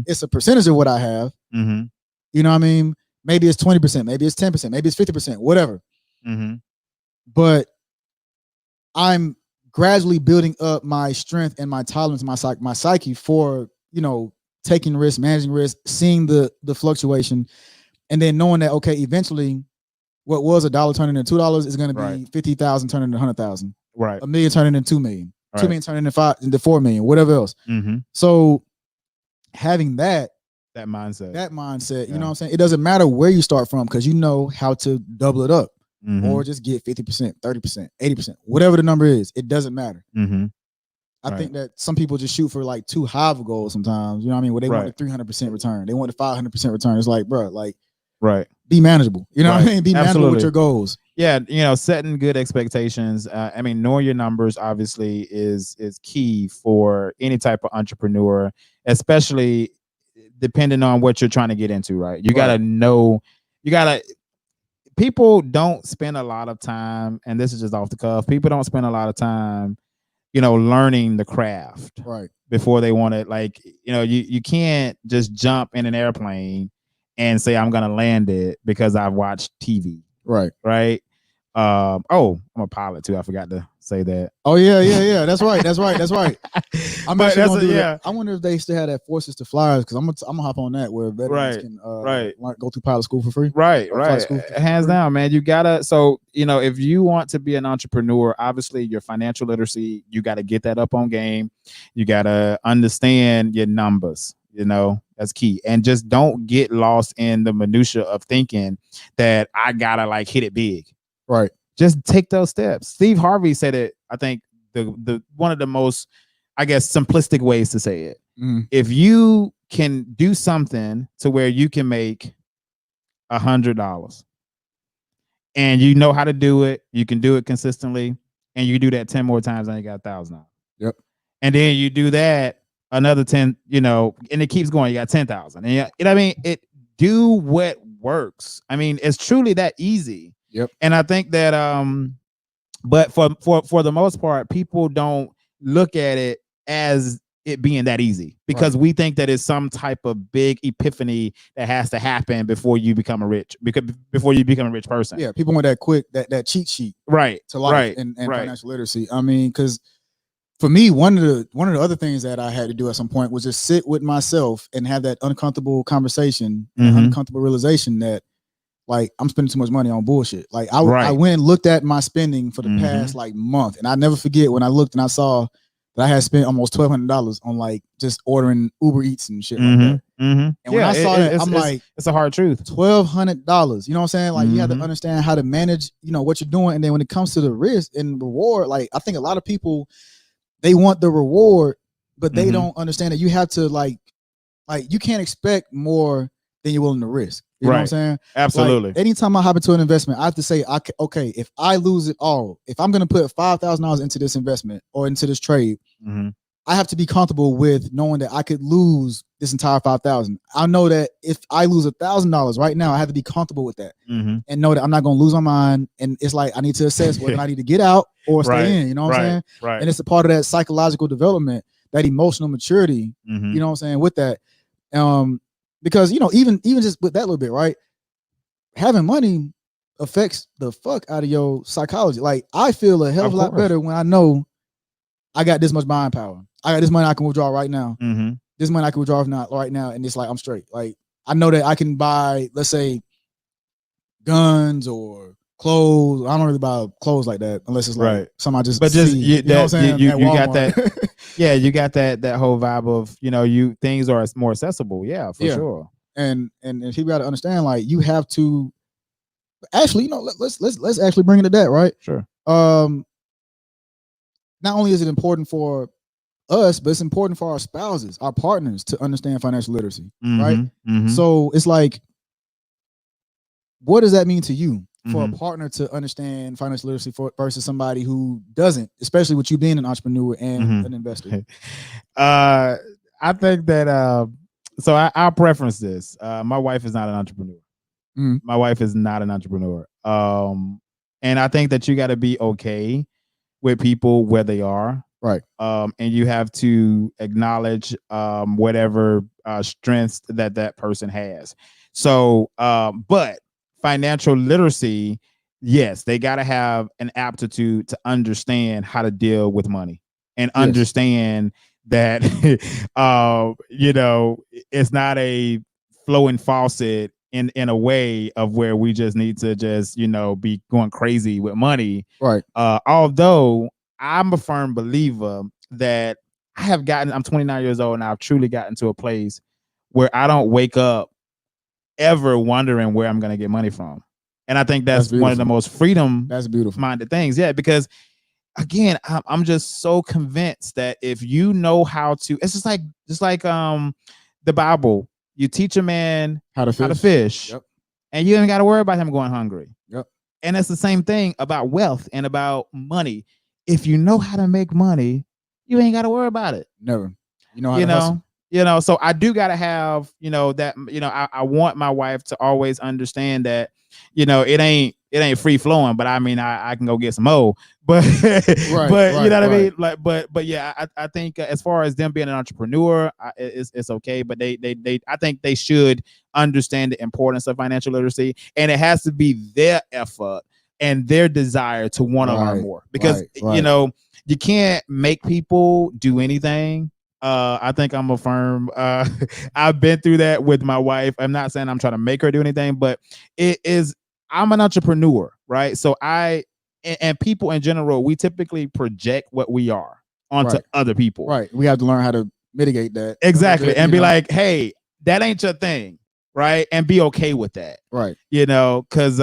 It's a percentage of what I have. You know what I mean? Maybe it's 20%, maybe it's 10%, maybe it's 50%, whatever. But I'm gradually building up my strength and my tolerance, my psyche for, taking risk, managing risk, seeing the fluctuation, and then knowing that, okay, eventually what was $1 turning into $2 is going to be 50,000 turning into 100,000. Right. $1 million turning into 2 million. 2 million turning into 4 million, whatever else. So having that mindset, you know what I'm saying? It doesn't matter where you start from, because you know how to double it up or just get 50%, 30%, 80%, whatever the number is. It doesn't matter. I think that some people just shoot for like too high of a goal sometimes, you know what I mean? Where they want a 300% return. They want a 500% return. It's like, bro, like, be manageable. You know what I mean? Be manageable with your goals. Yeah, setting good expectations. I mean, knowing your numbers obviously is key for any type of entrepreneur, especially depending on what you're trying to get into, right? You gotta know, people don't spend a lot of time, and this is just off the cuff, people don't spend a lot of time, learning the craft before they want to, like, you can't just jump in an airplane and say I'm gonna land it because I've watched TV. Right. I'm a pilot too. I forgot to say that. Oh yeah. That's right. I'm actually gonna do that. I wonder if they still have that Forces to Flyers, because I'm gonna hop on that where veterans can go through pilot school for free. Right. Hands down, man. You gotta. So if you want to be an entrepreneur, obviously your financial literacy, you got to get that up on game. You gotta understand your numbers. That's key. And just don't get lost in the minutia of thinking that I gotta like hit it big. Right. Just take those steps. Steve Harvey said it, I think the one of the most, I guess, simplistic ways to say it. If you can do something to where you can make $100 and you know how to do it, you can do it consistently, and you do that 10 more times and you got $1,000. Yep. And then you do that another 10, and it keeps going. You got 10,000. And it do what works. I mean, it's truly that easy. Yep. And I think that but for the most part, people don't look at it as it being that easy, because we think that it's some type of big epiphany that has to happen before you become a rich person. Yeah, people want that quick, that cheat sheet to life and financial literacy. I mean, because for me, one of the other things that I had to do at some point was just sit with myself and have that uncomfortable conversation, uncomfortable realization that, like, I'm spending too much money on bullshit. Like, I went and looked at my spending for the past like month, and I never forget when I looked and I saw that I had spent almost $1,200 on like just ordering Uber Eats and shit like that. And when I saw that, I'm like, it's a hard truth. $1,200. You know what I'm saying? Like, you have to understand how to manage, what you're doing, and then when it comes to the risk and reward, like, I think a lot of people, they want the reward, but they don't understand that you have to like you can't expect more than you're willing to risk. You know what I'm saying? Absolutely. Like, anytime I hop into an investment, I have to say, okay, if I lose it all, if I'm going to put $5,000 into this investment or into this trade, I have to be comfortable with knowing that I could lose this entire $5,000. I know that if I lose $1,000 right now, I have to be comfortable with that and know that I'm not going to lose my mind. And it's like, I need to assess whether I need to get out or stay in, you know what I'm saying? Right. And it's a part of that psychological development, that emotional maturity, you know what I'm saying, with that. Because, even just with that little bit, right? Having money affects the fuck out of your psychology. Like, I feel a hell of a lot better when I know I got this much buying power. I got this money I can withdraw right now. This money I can withdraw right now, and it's like I'm straight. Like, I know that I can buy, let's say, guns or clothes. I don't really buy clothes like that unless it's like something I just. But just see, you know what I'm saying? You got that. Yeah, you got that whole vibe of things are more accessible. Yeah, for sure. And people got to understand, like, you have to actually, let's actually bring it to that, right? Sure. Not only is it important for us, but it's important for our spouses, our partners to understand financial literacy, Mhm, right? mhm. So it's like, what does that mean to you for Mhm. a partner to understand financial literacy versus somebody who doesn't, especially with you being an entrepreneur and Mhm. an investor? I think that so I'll preference this. My wife is not an entrepreneur. Mhm. My wife is not an entrepreneur. And I think that you got to be okay with people where they are. Right. And you have to acknowledge whatever strengths that that person has. So, but financial literacy, yes, they got to have an aptitude to understand how to deal with money and Yes. understand that, it's not a flowing faucet in a way of where we just need to just, be going crazy with money. Right. Although I'm a firm believer that I'm 29 years old and I've truly gotten to a place where I don't wake up ever wondering where I'm going to get money from. And I think that's one of the most freedom That's beautiful minded things. Yeah. Because again, I'm just so convinced that if you know how to, it's just like the Bible, you teach a man how to fish Yep. and you ain't got to worry about him going hungry. Yep. And it's the same thing about wealth and about money. If you know how to make money, you ain't got to worry about it. Never. You know how to hustle. So I do got to have, that, I want my wife to always understand that, it ain't free flowing, but I mean, I can go get some more, but, but you know what I mean? Like, but yeah, I think as far as them being an entrepreneur, it's okay, but I think they should understand the importance of financial literacy, and it has to be their effort and their desire to want to learn more, because, you can't make people do anything. I think I'm a firm. I've been through that with my wife. I'm not saying I'm trying to make her do anything, but I'm an entrepreneur, right? So and people in general, we typically project what we are onto other people. Right. We have to learn how to mitigate that. Exactly. And be like, hey, that ain't your thing. Right. And be okay with that. Right. Because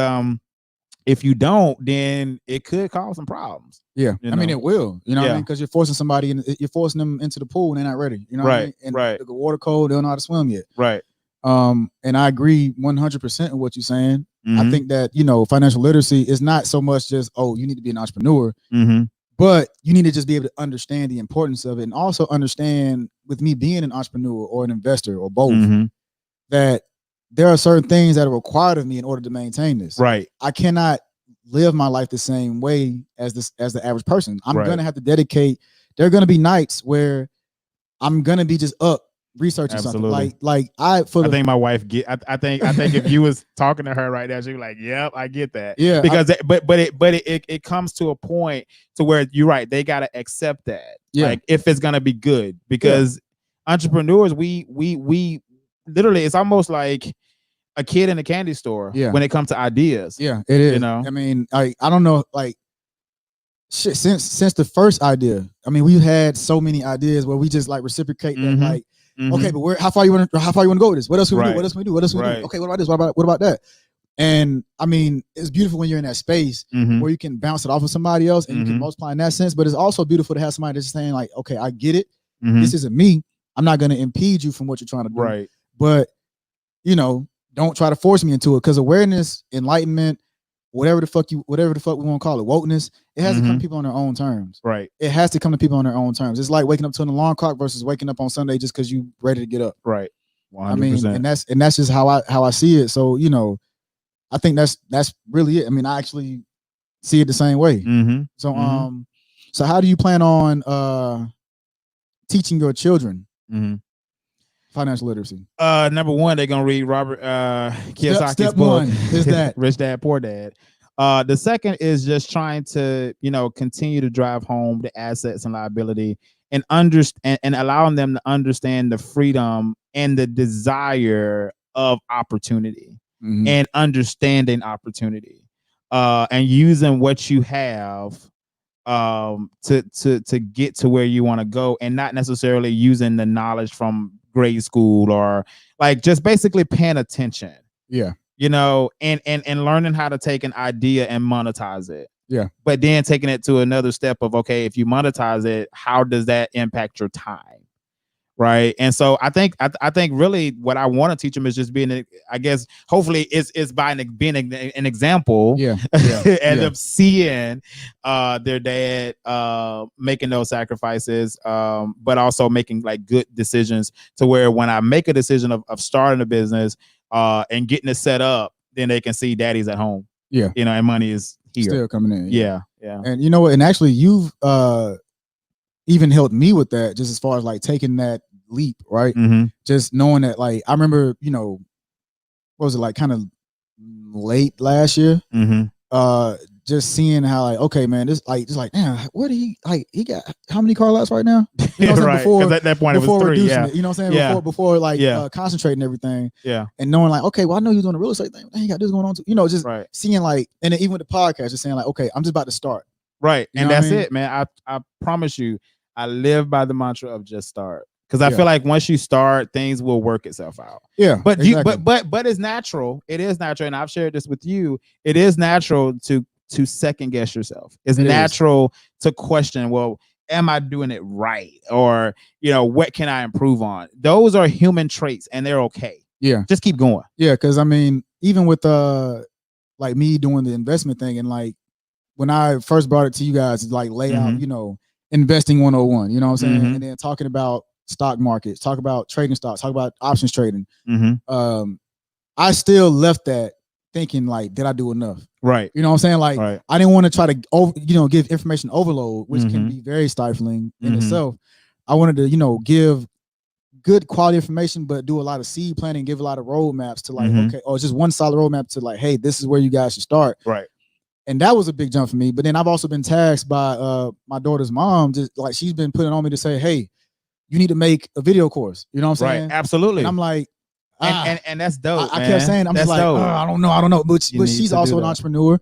if you don't, then it could cause some problems. Yeah, I mean it will. You know what I mean? Because you're forcing somebody, you're forcing them into the pool and they're not ready. You know what I mean? And the water cold, they don't know how to swim yet. Right. And I agree 100% with what you're saying. Mm-hmm. I think that financial literacy is not so much just you need to be an entrepreneur, mm-hmm. but you need to just be able to understand the importance of it, and also understand, with me being an entrepreneur or an investor or both, mm-hmm. that there are certain things that are required of me in order to maintain this. Right. I cannot live my life the same way as the average person. I'm gonna have to dedicate. There are gonna be nights where I'm gonna be just up researching something. I think my wife I think if you was talking to her right now, she'd be like, "Yep, I get that." Yeah. Because it comes to a point to where you're right. They gotta accept that. Yeah. Like if it's gonna be good, because entrepreneurs, we literally, it's almost like a kid in a candy store when it comes to ideas. Yeah, it is. I mean, I don't know, shit, since the first idea, I mean, we've had so many ideas where we just reciprocate mm-hmm. that, mm-hmm. okay, but how far you want to go with this? What else can we do? What else can we do? What else can we do? Okay, what about this? What about that? And I mean, it's beautiful when you're in that space mm-hmm. where you can bounce it off of somebody else and mm-hmm. you can multiply in that sense. But it's also beautiful to have somebody that's saying okay, I get it. Mm-hmm. This isn't me. I'm not going to impede you from what you're trying to do. Right. But don't try to force me into it, because awareness, enlightenment, whatever the fuck we want to call it, wokeness, it has mm-hmm. to come to people on their own terms. Right. It has to come to people on their own terms. It's like waking up to an alarm clock versus waking up on Sunday just because you ready to get up. Right. 100%. I mean, and that's just how I see it. So I think that's really it. I mean, I actually see it the same way. Mm-hmm. So mm-hmm. So how do you plan on teaching your children financial literacy? Number one, they're gonna read Robert Kiyosaki's step book. One is that Rich Dad Poor Dad. The second is just trying to continue to drive home the assets and liability, and understand and allowing them to understand the freedom and the desire of opportunity, and understanding opportunity, and using what you have to get to where you want to go, and not necessarily using the knowledge from grade school, or just basically paying attention. Yeah. And learning how to take an idea and monetize it. Yeah. But then taking it to another step of, okay, if you monetize it, how does that impact your time? Right. And so I think really what I want to teach them is just being, I guess, hopefully it's by being an example. Yeah. And them seeing their dad making those sacrifices, but also making like good decisions to where when I make a decision of starting a business and getting it set up, then they can see daddy's at home. Yeah. And money is here. Still coming in. Yeah. And you know what? And actually you've even helped me with that, just as far as like taking that leap, right? Just knowing that, like, I remember, what was it, like kind of late last year, just seeing how, like, okay, man, this like just like, damn, what he got how many car lots right now? You know what I'm saying? Before at that point before it was 3, reducing it, you know what I'm saying? Before like concentrating everything. And knowing like, okay, well, I know you're doing the real estate thing. Dang, you got this going on too. Just seeing like, and then even with the podcast, just saying like, okay, I'm just about to start. Right. And that's it, man. I promise you, I live by the mantra of just start. Because I feel like once you start, things will work itself out. Yeah. But but it's natural. It is natural. And I've shared this with you. It is natural to second guess yourself. It's natural to question, well, am I doing it right? Or, what can I improve on? Those are human traits and they're okay. Yeah. Just keep going. Yeah. Cause I mean, even with like me doing the investment thing, and like when I first brought it to you guys, like lay out, investing 101, you know what I'm saying? And then talking about stock markets, talk about trading stocks, talk about options trading. I still left that thinking like, did I do enough? Right. You know what I'm saying? Like, I didn't want to try to give information overload, which can be very stifling in itself. I wanted to, give good quality information, but do a lot of seed planning, give a lot of roadmaps to like, okay, or just one solid roadmap to like, hey, this is where you guys should start. Right. And that was a big jump for me. But then I've also been tasked by my daughter's mom, just like she's been putting on me to say, hey, you need to make a video course. You know what I'm saying? Right. Absolutely. And I'm like, and that's dope. I kept saying, I'm just like, I don't know. But she's also an entrepreneur,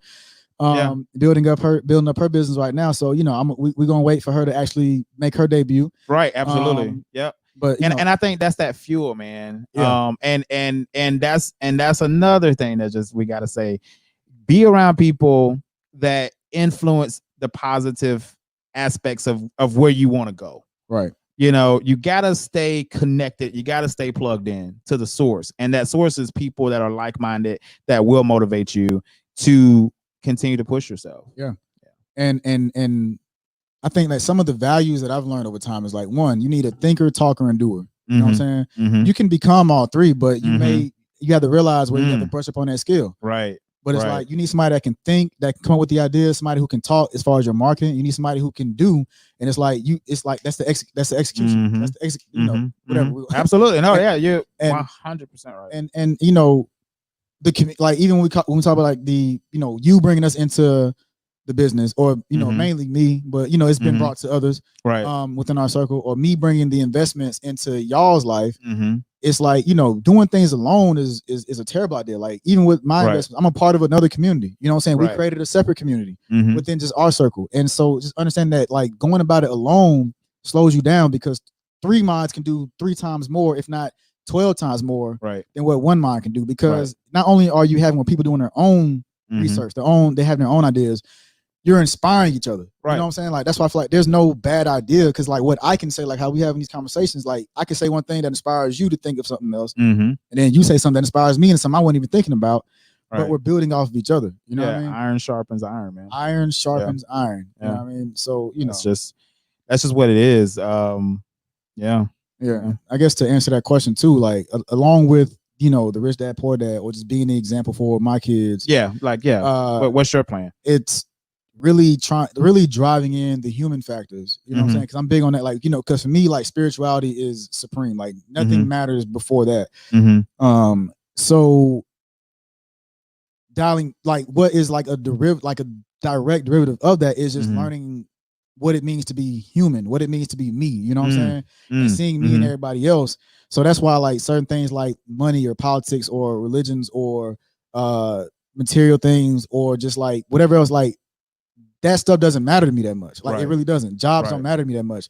building up her business right now. So, we're gonna wait for her to actually make her debut. Right. Absolutely. Yep. But and I think that's that fuel, man. Yeah. And that's another thing that just we gotta say. Be around people that influence the positive aspects of where you want to go. Right. You gotta stay connected. You gotta stay plugged in to the source, and that source is people that are like-minded that will motivate you to continue to push yourself. Yeah. And I think that some of the values that I've learned over time is like, one, you need a thinker, talker, and doer. You know what I'm saying? You can become all three, but you have to realize where you have to brush up on that skill. Right. But it's like you need somebody that can think, that can come up with the ideas, somebody who can talk as far as your marketing. You need somebody who can do, and it's like that's the execution. That's the whatever. Absolutely. No, yeah, you're 100% right. And like even when we talk about like the you bringing us into the business, or mainly me, but it's been brought to others within our circle, or me bringing the investments into y'all's life. It's like, doing things alone is a terrible idea. Like even with my investments, I'm a part of another community. You know what I'm saying? We created a separate community within just our circle. And so just understand that like going about it alone slows you down, because 3 minds can do 3 times more, if not 12 times more than what 1 mind can do. Because not only are you having people doing their own research, they have their own ideas, you're inspiring each other. You know what I'm saying? Like, that's why I feel like there's no bad idea. Cause like what I can say, like how we have in these conversations, like I can say one thing that inspires you to think of something else. And then you say something that inspires me and something I wasn't even thinking about, but we're building off of each other. You know what I mean? Iron sharpens iron, man. Iron sharpens iron. You know what I mean? So, that's just what it is. Yeah. I guess to answer that question too, like along with, the rich dad, poor dad, or just being the example for my kids. But what's your plan? It's really driving in the human factors, you know what I'm saying? Because I'm big on that, like, because for me, like, spirituality is supreme. Like nothing matters before that. So dialing, like, what is like a direct derivative of that is just learning what it means to be human, what it means to be me, you know what I'm saying? And seeing me and everybody else. So that's why like certain things like money or politics or religions or material things or just like whatever else, like that stuff doesn't matter to me that much. Like it really doesn't. Jobs don't matter to me that much.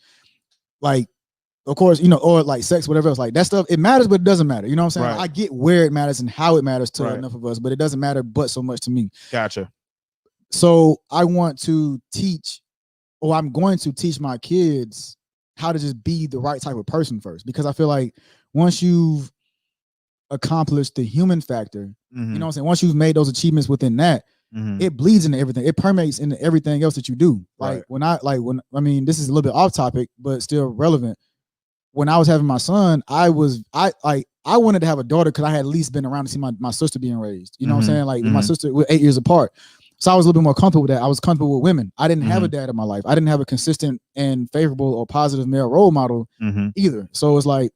Like, of course, or like sex, whatever else, like that stuff, it matters, but it doesn't matter. You know what I'm saying? I get where it matters and how it matters to enough of us, but it doesn't matter but so much to me. Gotcha. So I want to teach, or I'm going to teach my kids how to just be the right type of person first, because I feel like once you've accomplished the human factor, you know what I'm saying? Once you've made those achievements within that, it bleeds into everything. It permeates into everything else that you do. Like I mean, this is a little bit off topic, but still relevant. When I was having my son, I wanted to have a daughter because I had at least been around to see my sister being raised. You know what I'm saying? Like my sister, we're 8 years apart. So I was a little bit more comfortable with that. I was comfortable with women. I didn't have a dad in my life. I didn't have a consistent and favorable or positive male role model either. So it's like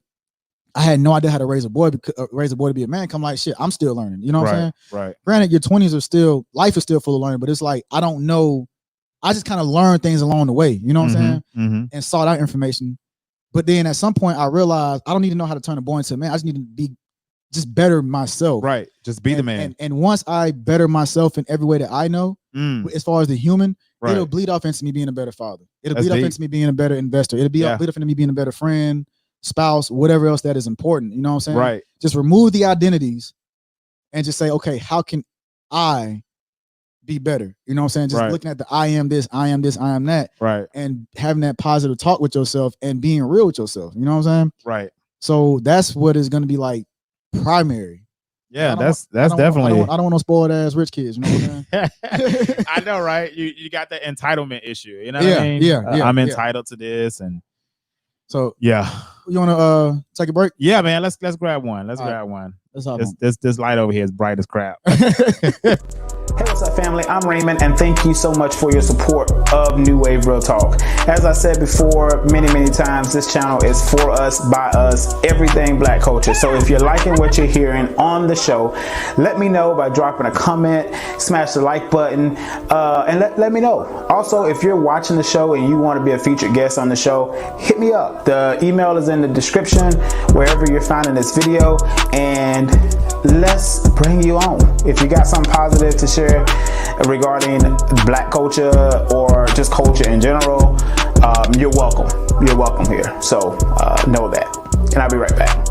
I had no idea how to raise a boy to be a man. I'm like, shit, I'm still learning. You know what I'm saying? Right. Granted, your 20s are still, life is still full of learning, but it's like I don't know. I just kind of learned things along the way. You know what I'm saying? And sought out information. But then at some point I realized I don't need to know how to turn a boy into a man. I just need to be just better myself. Right. Just be the man. And once I better myself in every way that I know, as far as the human, it'll bleed off into me being a better father. It'll bleed off into me being a better investor. It'll bleed off into me being a better friend, spouse, whatever else that is important. You know what I'm saying? Right. Just remove the identities and just say, okay, how can I be better? You know what I'm saying? Just looking at the I am this, I am this, I am that. Right. And having that positive talk with yourself and being real with yourself. You know what I'm saying? Right. So that's what is going to be like primary. Yeah, that's definitely. I don't want no spoiled ass rich kids. You know what I'm saying? I know, right? You got the entitlement issue. You know what I mean? Yeah. I'm entitled to this, and so yeah. You want to take a break? Yeah, man. Let's grab one. Let's grab one. This light over here is bright as crap. Hey, what's up, family? I'm Raymond, and thank you so much for your support of New Wave Real Talk. As I said before many times, this channel is for us, by us, everything Black culture. So if you're liking what you're hearing on the show, let me know by dropping a comment, smash the like button, and let me know. Also, if you're watching the show and you want to be a featured guest on the show, hit me up. The email is in the description, wherever you're finding this video, and let's bring you on. If you got something positive to share regarding Black culture or just culture in general, you're welcome. You're welcome here. So know that. And I'll be right back.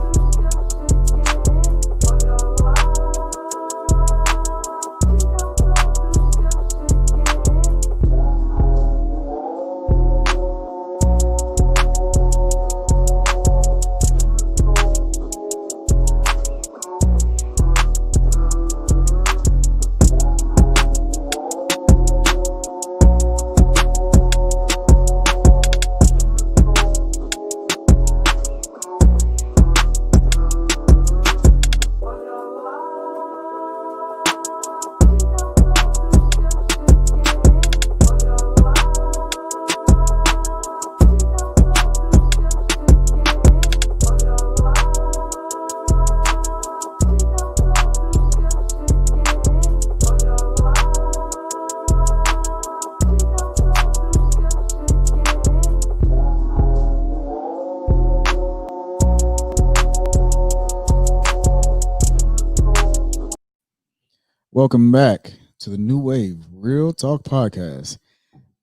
Welcome back to the New Wave Real Talk podcast.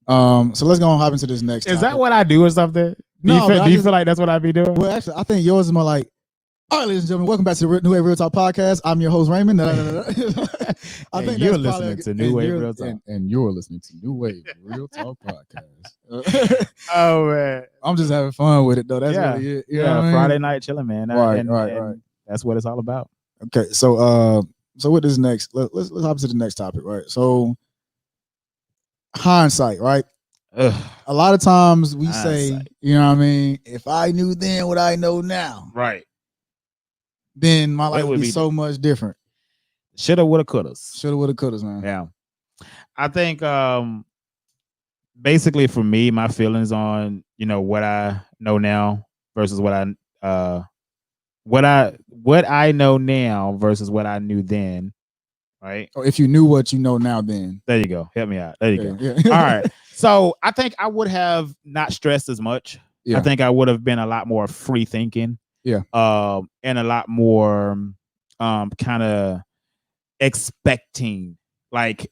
So let's go and hop into this next Is topic. that what I do or something? Do you feel like that's what I be doing? Well, actually, I think yours is more like, all right, ladies and gentlemen, welcome back to the New Wave Real Talk podcast. I'm your host, Raymond. I think you're listening to New Wave Real Talk. And you're listening to New Wave Real Talk podcast. Oh, man. I'm just having fun with it, though. That's really it. You know what I mean? Friday night chilling, man. Right. That's what it's all about. Okay, so with this next, let's hop to the next topic, right? So hindsight, right? Ugh. A lot of times we say, you know what I mean, if I knew then what I know now, right, then my life would be so much different. Shoulda, woulda, couldas. Shoulda, woulda, couldas, man. Yeah. I think basically for me, my feelings on, what I know now versus what I know now versus what I knew then, right? Or if you knew what you know now, then. There you go. Help me out. There you go. Yeah. All right. So I think I would have not stressed as much. Yeah. I think I would have been a lot more free thinking. Yeah. And a lot more kind of expecting like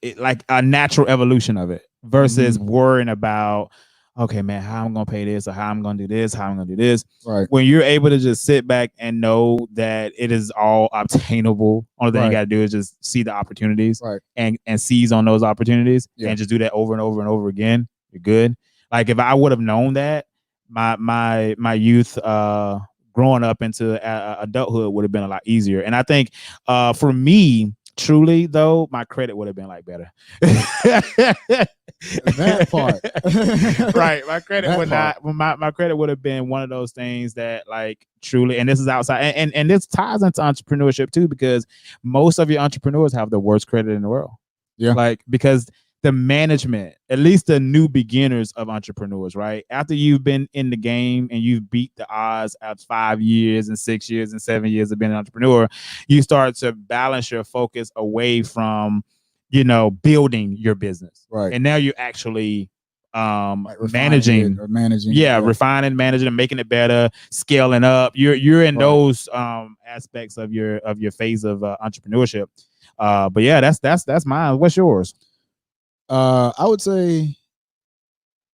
a natural evolution of it versus worrying about okay, man, how I'm gonna pay this, or how I'm gonna do this, how I'm gonna do this. Right. When you're able to just sit back and know that it is all obtainable, only thing you Right. got to do is just see the opportunities, Right. and seize on those opportunities, Yeah. and just do that over and over and over again. You're good. Like if I would have known that, my youth, growing up into adulthood would have been a lot easier. And I think, for me, truly though, my credit would have been like better. That part. Right, my credit That would part. not. My credit would have been one of those things that, like, truly, and this is outside, and this ties into entrepreneurship too, because most of your entrepreneurs have the worst credit in the world. Yeah. Like, because the management, at least the new beginners of entrepreneurs, right? After you've been in the game and you've beat the odds at 5 years and 6 years and 7 years of being an entrepreneur, you start to balance your focus away from, building your business. Right. And now you're actually Like managing, refining, managing, and making it better, scaling up. You're in those aspects of your phase of entrepreneurship. But yeah, that's mine. What's yours? I would say,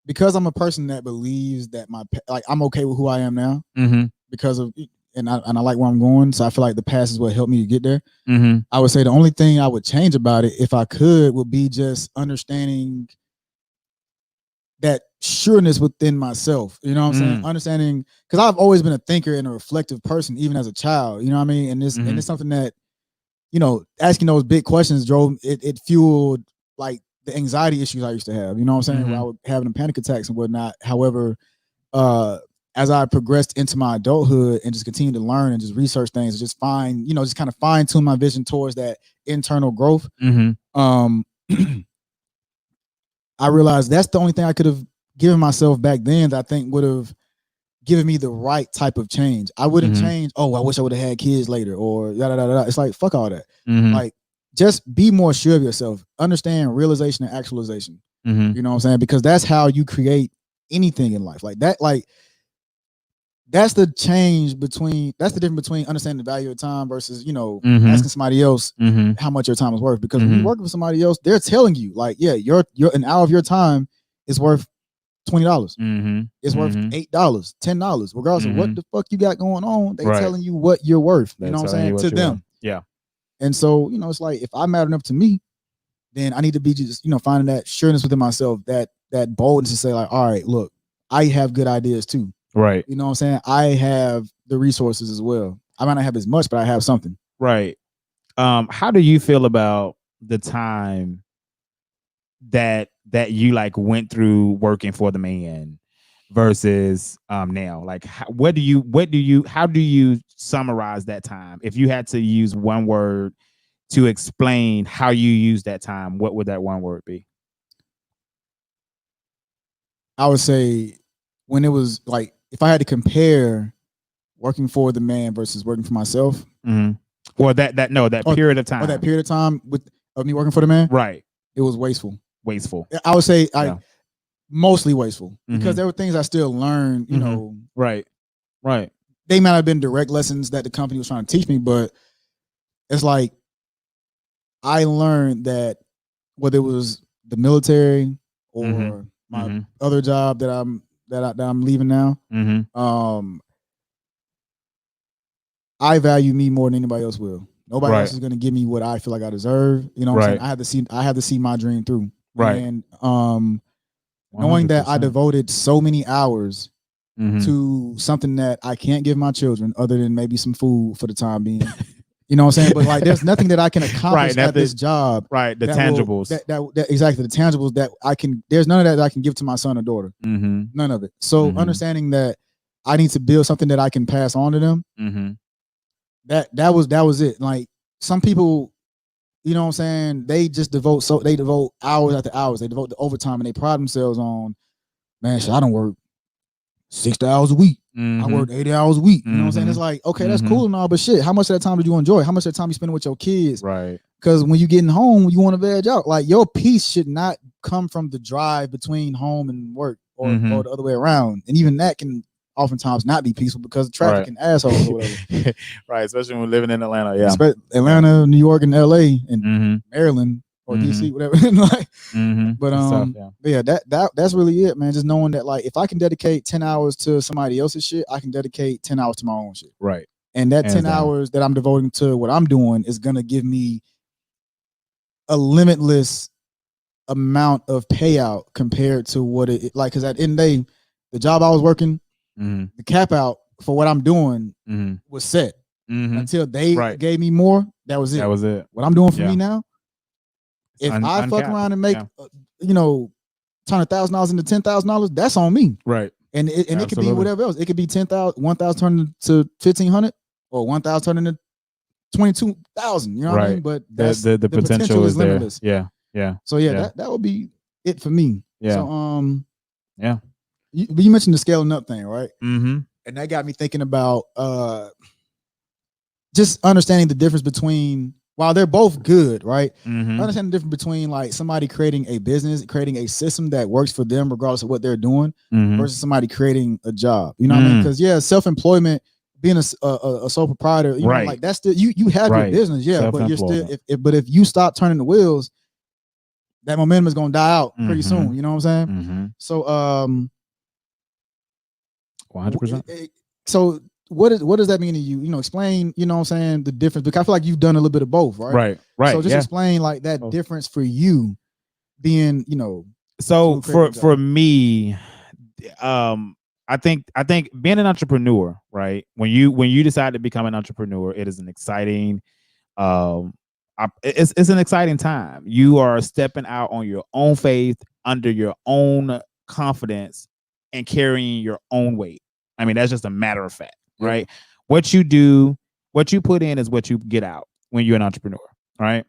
because I'm a person that believes that I'm okay with who I am now, because of, and I like where I'm going. So I feel like the past is what helped me to get there. I would say the only thing I would change about it, if I could, would be just understanding that sureness within myself. You know what I'm saying? Understanding, because I've always been a thinker and a reflective person, even as a child. You know what I mean? And it's something that, asking those big questions drove it fueled like the anxiety issues I used to have. You know what I'm saying? Where I was having panic attacks and whatnot. However, as I progressed into my adulthood and just continued to learn and just research things, and just just kind of fine tune my vision towards that internal growth. I realized that's the only thing I could have given myself back then that I think would have given me the right type of change. I wouldn't change, oh, I wish I would have had kids later, or da da da da. It's like, fuck all that. Like, just be more sure of yourself. Understand realization and actualization. You know what I'm saying? Because that's how you create anything in life. Like that, that's the difference between understanding the value of time versus, asking somebody else how much your time is worth. Because when you're working for somebody else, they're telling you, like, yeah, an hour of your time is worth $20. It's worth $8, $10, regardless of what the fuck you got going on. They telling you what you're worth. You know what I'm saying? To them. Yeah. And so, it's like, if I matter enough to me, then I need to be just, finding that sureness within myself, that boldness to say, like, all right, look, I have good ideas too. Right. You know what I'm saying? I have the resources as well. I might not have as much, but I have something. Right. How do you feel about the time that you went through working for the man versus now? Like, how do you summarize that time? If you had to use one word to explain how you use that time, what would that one word be? I would say, when it was like, if I had to compare working for the man versus working for myself. Well, that period of time. Or that period of time of me working for the man. Right. It was wasteful. I would say mostly wasteful, because there were things I still learned, Right. They might have been direct lessons that the company was trying to teach me, but it's like, I learned that whether it was the military or my other job that I'm leaving now, I value me more than anybody else will. Nobody else is going to give me what I feel like I deserve. You know what I'm saying? I have to see my dream through. Right. And knowing that I devoted so many hours to something that I can't give my children other than maybe some food for the time being. You know what I'm saying? But like, there's nothing that I can accomplish at this job. Right. The tangibles. Exactly. The tangibles that there's none of that I can give to my son or daughter. None of it. So understanding that I need to build something that I can pass on to them. That was it. Like, some people, you know what I'm saying, they just devote hours after hours. They devote the overtime, and they pride themselves on, man, shit, I don't work 60 hours a week. I work 80 hours a week. You know what I'm saying? It's like, okay, that's cool and all, but shit, how much of that time did you enjoy? How much of that time you spending with your kids? Right. Because when you're getting home, you want to veg out. Like, your peace should not come from the drive between home and work, or the other way around. And even that can oftentimes not be peaceful because of traffic and assholes or whatever. Right, especially when we're living in Atlanta. Yeah. Atlanta, New York, and LA, and Maryland, or DC, whatever. Like, but yeah, that's really it, man. Just knowing that, like, if I can dedicate 10 hours to somebody else's shit, I can dedicate 10 hours to my own shit. Right. And that 10 hours that I'm devoting to what I'm doing is gonna give me a limitless amount of payout compared to what it like. Because at the end of the day, the job I was working, the cap out for what I'm doing was set until they gave me more. That was it. That was it. What I'm doing for me now, if I fuck around and make you know, turn $1,000 into $10,000, that's on me. Right. And it could be whatever else. It could be 10,000, 1,000 turned to 1,500, or 1,000 turned into 22,000. You know what I mean? But that's, the potential is limitless. There. Yeah. So that would be it for me. Yeah. So yeah. You mentioned the scaling up thing, right? And that got me thinking about just understanding the difference between, while they're both good, right? Understand the difference between, like, somebody creating a business, creating a system that works for them regardless of what they're doing, versus somebody creating a job. You know what I mean? Because self-employment, being a sole proprietor, you know, like, that's still you have your business, but you're still if you stop turning the wheels, that momentum is gonna die out pretty soon. You know what I'm saying? So 100%. So what does that mean to you? You know, explain, you know what I'm saying, the difference, because I feel like you've done a little bit of both, right? Right. So just explain, like, that difference for you being, you know. So for me, I think being an entrepreneur, right? When you decide to become an entrepreneur, it is an exciting it's an exciting time. You are stepping out on your own faith, under your own confidence, and carrying your own weight. I mean, that's just a matter of fact, right? What you do, what you put in is what you get out when you're an entrepreneur, right?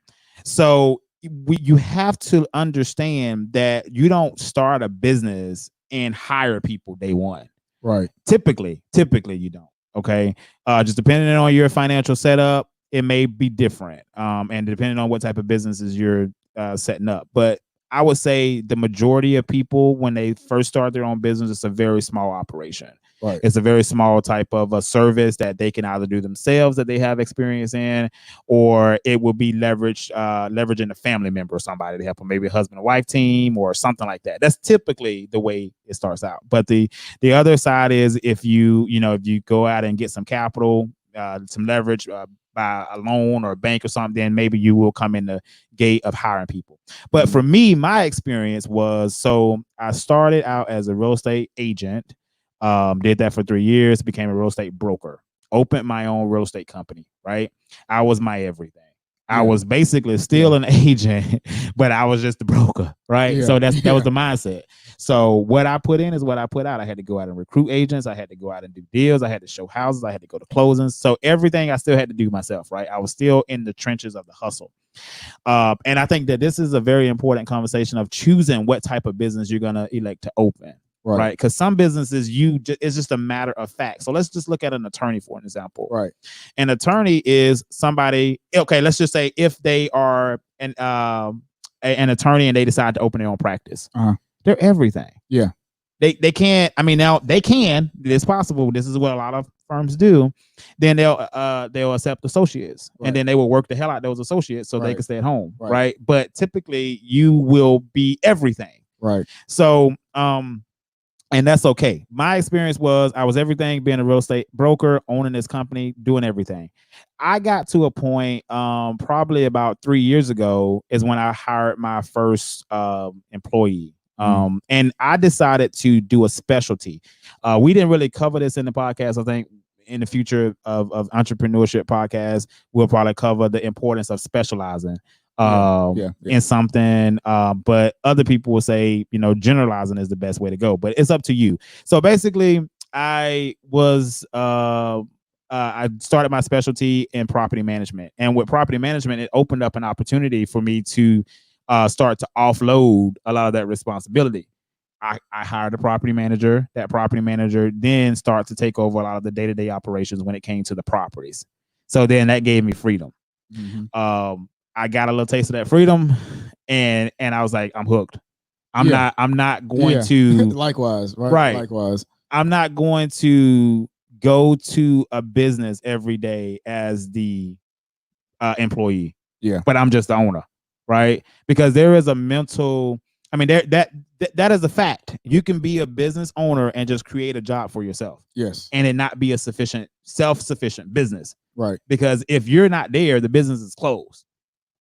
So you have to understand that you don't start a business and hire people day one. Right. Typically you don't. Okay. Just depending on your financial setup, it may be different. And depending on what type of businesses you're setting up. But I would say the majority of people, when they first start their own business, it's a very small operation. Right. It's a very small type of a service that they can either do themselves, that they have experience in, or it will be leveraging a family member or somebody to help them, maybe a husband and wife team or something like that. That's typically the way it starts out. But the other side is, if you go out and get some capital, some leverage, by a loan or a bank or something, then maybe you will come in the gate of hiring people. But for me, my experience was, so I started out as a real estate agent, did that for 3 years, became a real estate broker, opened my own real estate company, right? I was my everything. I was basically still an agent, but I was just the broker, right? So that was the mindset. So what I put in is what I put out. I had to go out and recruit agents. I had to go out and do deals. I had to show houses. I had to go to closings. So everything I still had to do myself, right? I was still in the trenches of the hustle. And I think that this is a very important conversation of choosing what type of business you're going to elect to open. Right. Because some businesses, it's just a matter of fact. So let's just look at an attorney, for an example. Right. An attorney is somebody, okay, let's just say if they are an attorney and they decide to open their own practice, they're everything. Yeah. They can't, I mean, now they can, it's possible. This is what a lot of firms do. Then they'll accept associates, and then they will work the hell out of those associates so they can stay at home. Right. But typically you will be everything. Right. So, and that's okay. My experience was I was everything, being a real estate broker, owning this company, doing everything. I got to a point probably about 3 years ago is when I hired my first employee. And I decided to do a specialty. We didn't really cover this in the podcast. I think in the future of entrepreneurship podcast, we'll probably cover the importance of specializing in something, but other people will say, generalizing is the best way to go, but it's up to you. So basically I started my specialty in property management, and with property management, it opened up an opportunity for me to start to offload a lot of that responsibility. I hired a property manager. That property manager then started to take over a lot of the day-to-day operations when it came to the properties. So then that gave me freedom. I got a little taste of that freedom, and I was like, I'm hooked. I'm not going to likewise, right? Likewise. I'm not going to go to a business every day as the employee. Yeah. But I'm just the owner, right? Because there is a mental, I mean, that is a fact. You can be a business owner and just create a job for yourself. Yes. And it not be a self-sufficient business. Right. Because if you're not there, the business is closed.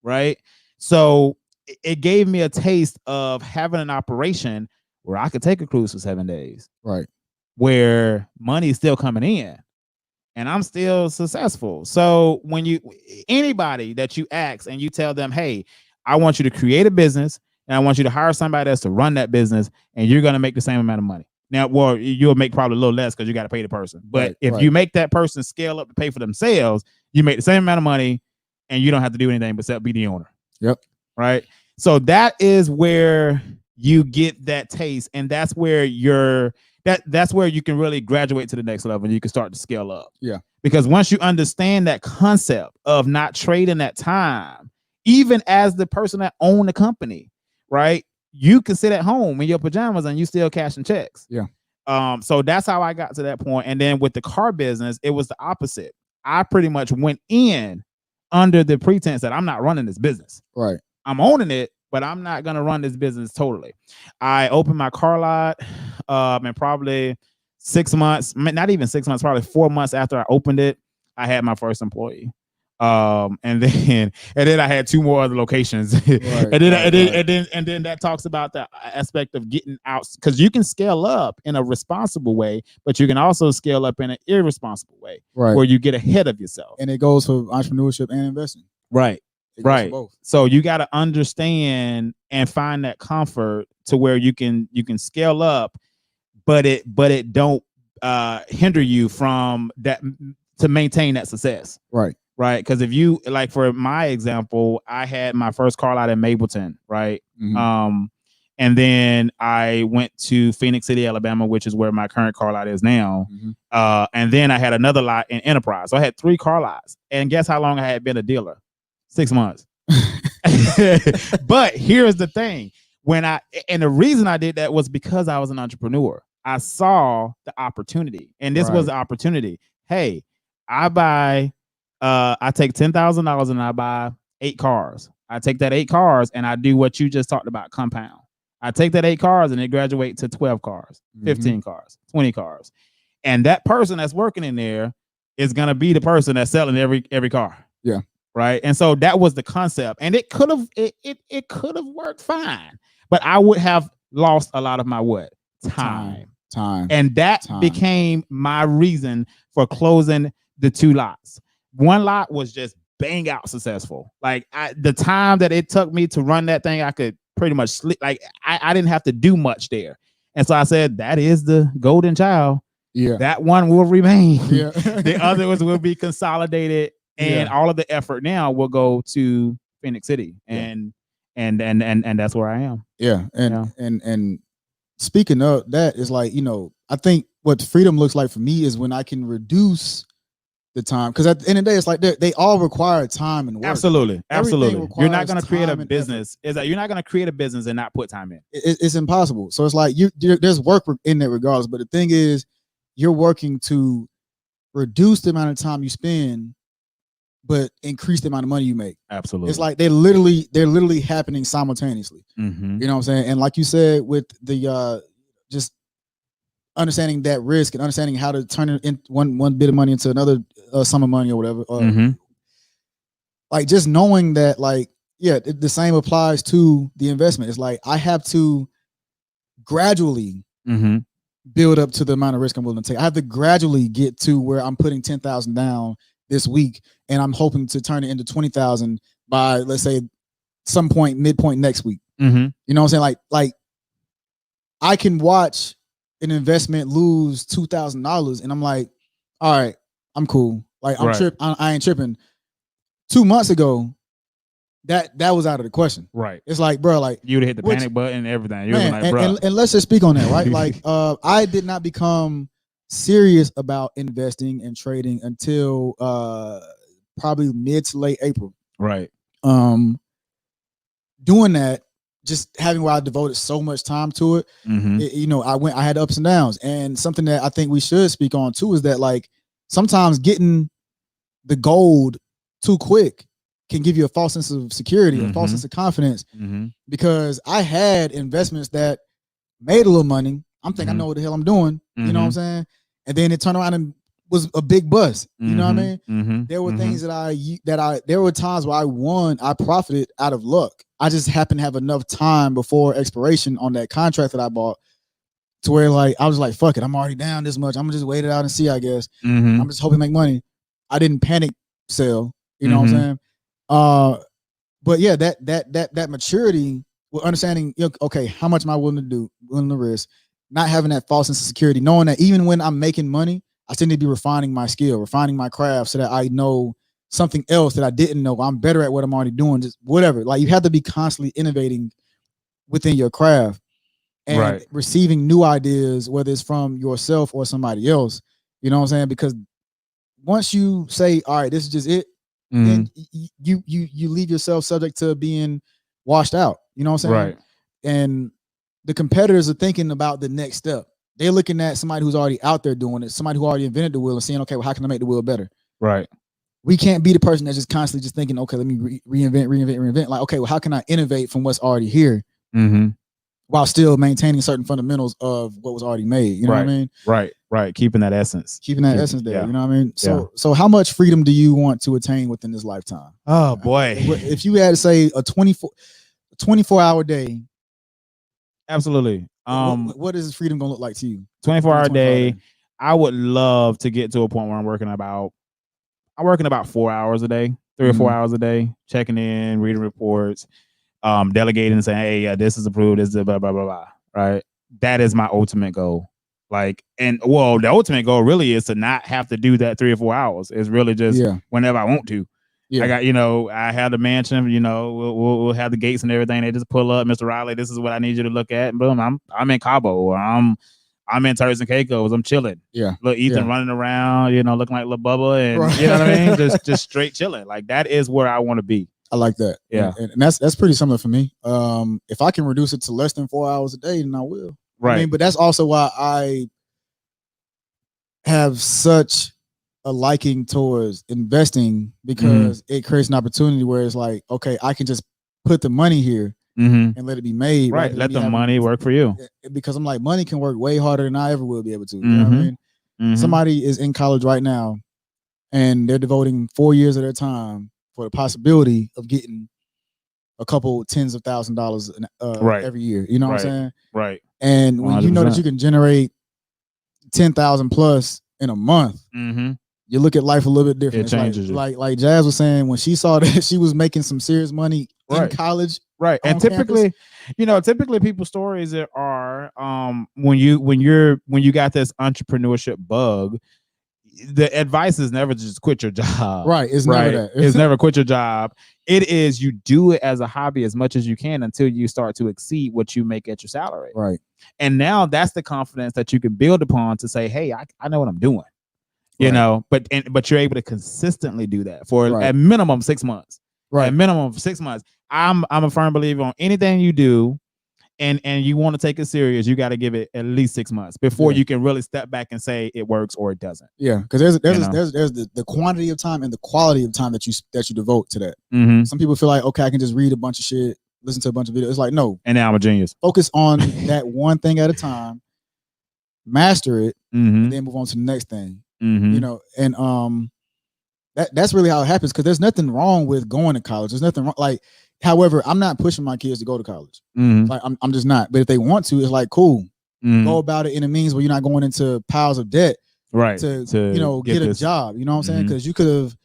Right. So it gave me a taste of having an operation where I could take a cruise for 7 days. Right. Where money is still coming in and I'm still successful. So when anybody that you ask and you tell them, hey, I want you to create a business and I want you to hire somebody else to run that business and you're going to make the same amount of money. Now, well, you'll make probably a little less because you got to pay the person. But if you make that person scale up to pay for themselves, you make the same amount of money and you don't have to do anything but be the owner. Yep. Right. So that is where you get that taste. And that's where that's where you can really graduate to the next level and you can start to scale up. Yeah. Because once you understand that concept of not trading that time, even as the person that owned the company, right? You can sit at home in your pajamas and you still cashing checks. Yeah. So that's how I got to that point. And then with the car business, it was the opposite. I pretty much went in under the pretense that I'm not running this business. Right. I'm owning it, but I'm not going to run this business totally. I opened my car lot and probably 6 months, not even 6 months, probably 4 months after I opened it, I had my first employee. And then I had 2 more other locations. Right, and then that talks about the aspect of getting out, because you can scale up in a responsible way, but you can also scale up in an irresponsible way, right, where you get ahead of yourself. And it goes for entrepreneurship and investing. Right. Right. Both. So you got to understand and find that comfort to where you can scale up, but it don't hinder you from that to maintain that success. Right. Right. Because if you, like, for my example, I had my first car lot in Mableton. Right. Mm-hmm. And then I went to Phoenix City, Alabama, which is where my current car lot is now. Mm-hmm. And then I had another lot in Enterprise. So I had 3 car lots. And guess how long I had been a dealer? 6 months. But here's the thing. And the reason I did that was because I was an entrepreneur. I saw the opportunity. And this was the opportunity. Hey, I take $10,000 and I buy 8 cars. I take that 8 cars and I do what you just talked about, compound. I take that 8 cars and it graduate to 12 cars, 15 cars, 20 cars. And that person that's working in there is going to be the person that's selling every car. Yeah. Right. And so that was the concept. And it could have worked fine, but I would have lost a lot of my time. And that became my reason for closing the 2 lots. 1 lot was just bang out successful. Like the time that it took me to run that thing, I could pretty much sleep. Like I didn't have to do much there. And so I said, that is the golden child. Yeah. That one will remain. Yeah. The other ones will be consolidated. And all of the effort now will go to Phoenix City, and that's where I am. Yeah, and speaking of that, is like, I think what freedom looks like for me is when I can reduce the time, because at the end of the day, it's like they all require time and work. Absolutely. You're not going to create a business. Is that you're not going to create a business and not put time in? It's impossible. So it's like there's work in there regardless. But the thing is, you're working to reduce the amount of time you spend, but increase the amount of money you make. Absolutely. It's like they're literally happening simultaneously. Mm-hmm. You know what I'm saying? And like you said, with the just understanding that risk and understanding how to turn it in one bit of money into another sum of money or whatever. Like just knowing that, like, the same applies to the investment. It's like I have to gradually build up to the amount of risk I'm willing to take. I have to gradually get to where I'm putting 10,000 down this week, and I'm hoping to turn it into 20,000 by, let's say, some point, midpoint next week. You know what I'm saying? Like I can watch an investment lose $2,000, and I'm like, all right, I'm cool. Like I ain't tripping. 2 months ago, that was out of the question. Right. It's like, bro, like you'd hit the panic button and everything. You man, was like, bro. And let's just speak on that, right? Like, I did not become serious about investing and trading until probably mid to late April. Right. Doing that, just having where I devoted so much time to it, I had ups and downs. And something that I think we should speak on too is that, like, sometimes getting the gold too quick can give you a false sense of security, a false sense of confidence, because I had investments that made a little money. I'm thinking I know what the hell I'm doing. You know what I'm saying? And then it turned around and was a big bust. You know what I mean? There were things there were times where I profited out of luck. I just happened to have enough time before expiration on that contract that I bought to where like I was like, fuck it, I'm already down this much. I'm gonna just wait it out and see, I guess. I'm just hoping to make money. I didn't panic sell, you know what I'm saying? But yeah, that maturity with understanding, okay, how much am I willing to risk, not having that false sense of security, knowing that even when I'm making money, I still need to be refining my skill, refining my craft so that I know something else that I didn't know. I'm better at what I'm already doing, just whatever. Like you have to be constantly innovating within your craft and receiving new ideas, whether it's from yourself or somebody else, you know what I'm saying? Because once you say, all right, this is just it, then you leave yourself subject to being washed out, you know what I'm saying? Right. And the competitors are thinking about the next step. They're looking at somebody who's already out there doing it, somebody who already invented the wheel and saying, okay, well, how can I make the wheel better? Right. We can't be the person that's just constantly just thinking, okay, let me reinvent. Like, okay, well, how can I innovate from what's already here while still maintaining certain fundamentals of what was already made? You know what I mean? Right. Keeping that essence. Keeping that essence there. You know what I mean? So how much freedom do you want to attain within this lifetime? Oh boy. If you had to say a 24-hour day. Absolutely. What is freedom gonna look like to you? 24-hour day. I would love to get to a point where I'm working about 4 hours a day, 3 or 4 hours a day, checking in, reading reports, delegating and saying, hey, yeah, this is approved, this is blah, blah, blah, blah. Right. That is my ultimate goal. Like, and well, the ultimate goal really is to not have to do that 3 or 4 hours. It's really just whenever I want to. Yeah. I got, I have the mansion, we'll have the gates and everything. They just pull up, Mr. Riley, this is what I need you to look at. And boom, I'm in Cabo, or I'm in Turks and Caicos. I'm chilling. Yeah. Little Ethan running around, looking like little Bubba, and you know what I mean? Just straight chilling. Like that is where I want to be. I like that. Yeah. And that's pretty similar for me. If I can reduce it to less than 4 hours a day, then I will. Right. I mean, but that's also why I have such a liking towards investing, because it creates an opportunity where it's like, okay, I can just put the money here and let it be made. Right. Let the money work for you. Because I'm like, money can work way harder than I ever will be able to. You know what I mean? Somebody is in college right now and they're devoting 4 years of their time for the possibility of getting a couple tens of $1,000s every year. You know what I'm saying? Right. And when 100%. You know that you can generate 10,000 plus in a month, you look at life a little bit different. It changes like Jazz was saying, when she saw that she was making some serious money in college. Right. And typically, campus, people's stories are when you got this entrepreneurship bug, the advice is never just quit your job. Right. It's never that. It's never quit your job. It is you do it as a hobby as much as you can until you start to exceed what you make at your salary. Right. And now that's the confidence that you can build upon to say, hey, I know what I'm doing. But you're able to consistently do that for at minimum 6 months. Right. At minimum 6 months. I'm a firm believer on anything you do and you want to take it serious, you got to give it at least 6 months before you can really step back and say it works or it doesn't. Yeah, because there's the quantity of time and the quality of time that you devote to that. Some people feel like, okay, I can just read a bunch of shit, listen to a bunch of videos. It's like, no. And now I'm a genius. Focus on that one thing at a time, master it, and then move on to the next thing. And that's really how it happens, because there's nothing wrong with going to college. There's nothing wrong. Like, however, I'm not pushing my kids to go to college. Like I'm just not. But if they want to, it's like, cool. Go about it in a means where you're not going into piles of debt. Right. To get a job. You know what I'm saying? Because you could have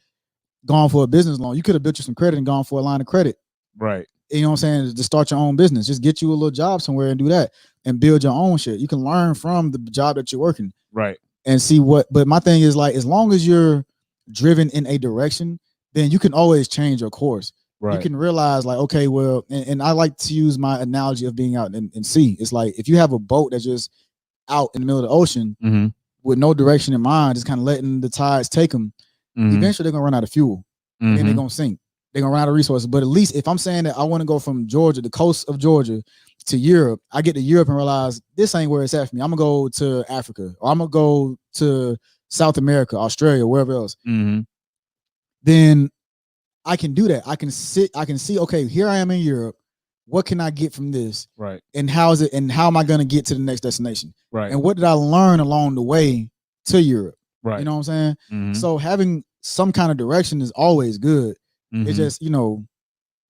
gone for a business loan. You could have built you some credit and gone for a line of credit. Right. You know what I'm saying? To start your own business. Just get you a little job somewhere and do that and build your own shit. You can learn from the job that you're working. Right. And see what, but my thing is, like, as long as you're driven in a direction, then you can always change your course. Right. You can realize, like, okay, well, and I like to use my analogy of being out in sea. It's like, if you have a boat that's just out in the middle of the ocean with no direction in mind, just kind of letting the tides take them, eventually they're going to run out of fuel and they're going to sink. They're going to run out of resources. But at least if I'm saying that I want to go from Georgia, the coast of Georgia, to Europe, I get to Europe and realize this ain't where it's at for me. I'm gonna go to Africa, or I'm gonna go to South America, Australia, wherever else. Then I can do that. I can see, okay, here I am in Europe. What can I get from this? Right. And how am I going to get to the next destination? Right. And what did I learn along the way to Europe? Right. You know what I'm saying? Mm-hmm. So having some kind of direction is always good. Mm-hmm. It's just,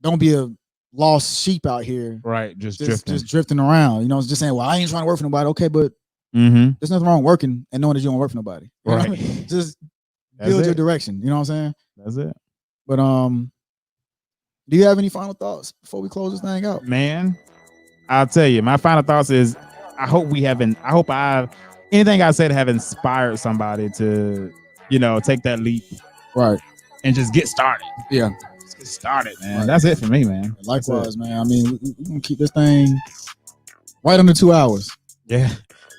don't be a lost sheep out here. Right. Just drifting around. It's just saying, well, I ain't trying to work for nobody. Okay, but there's nothing wrong working and knowing that you don't work for nobody. Right. Just build your direction. You know what I'm saying? That's it. But do you have any final thoughts before we close this thing out? Man, I'll tell you, my final thoughts is anything I said have inspired somebody to, take that leap. Right. And just get started. Yeah. Just get started, man. Right. That's it for me, man. Likewise, man. I mean, we're going to keep this thing right under 2 hours. Yeah.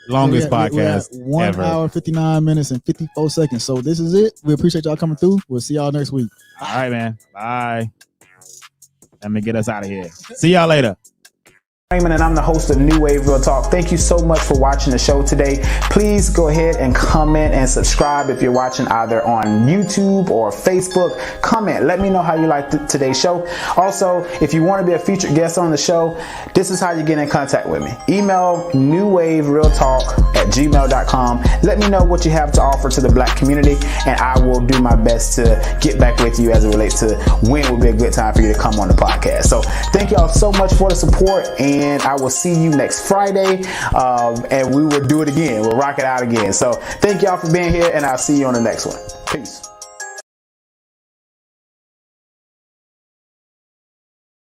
Longest podcast we're at 1 ever. hour, 59 minutes, and 54 seconds. So this is it. We appreciate y'all coming through. We'll see y'all next week. All right, man. Bye. Let me get us out of here. See y'all later. Raymond, and I'm the host of New Wave Real Talk. Thank you so much for watching the show today. Please go ahead and comment and subscribe if you're watching either on YouTube or Facebook. Comment. Let me know how you liked today's show. Also, if you want to be a featured guest on the show, this is how you get in contact with me. Email newwaverealtalk@gmail.com. Let me know what you have to offer to the Black community, and I will do my best to get back with you as it relates to when would be a good time for you to come on the podcast. So thank y'all so much for the support, and I will see you next Friday, and we will do it again. We'll rock it out again. So thank y'all for being here, and I'll see you on the next one. Peace.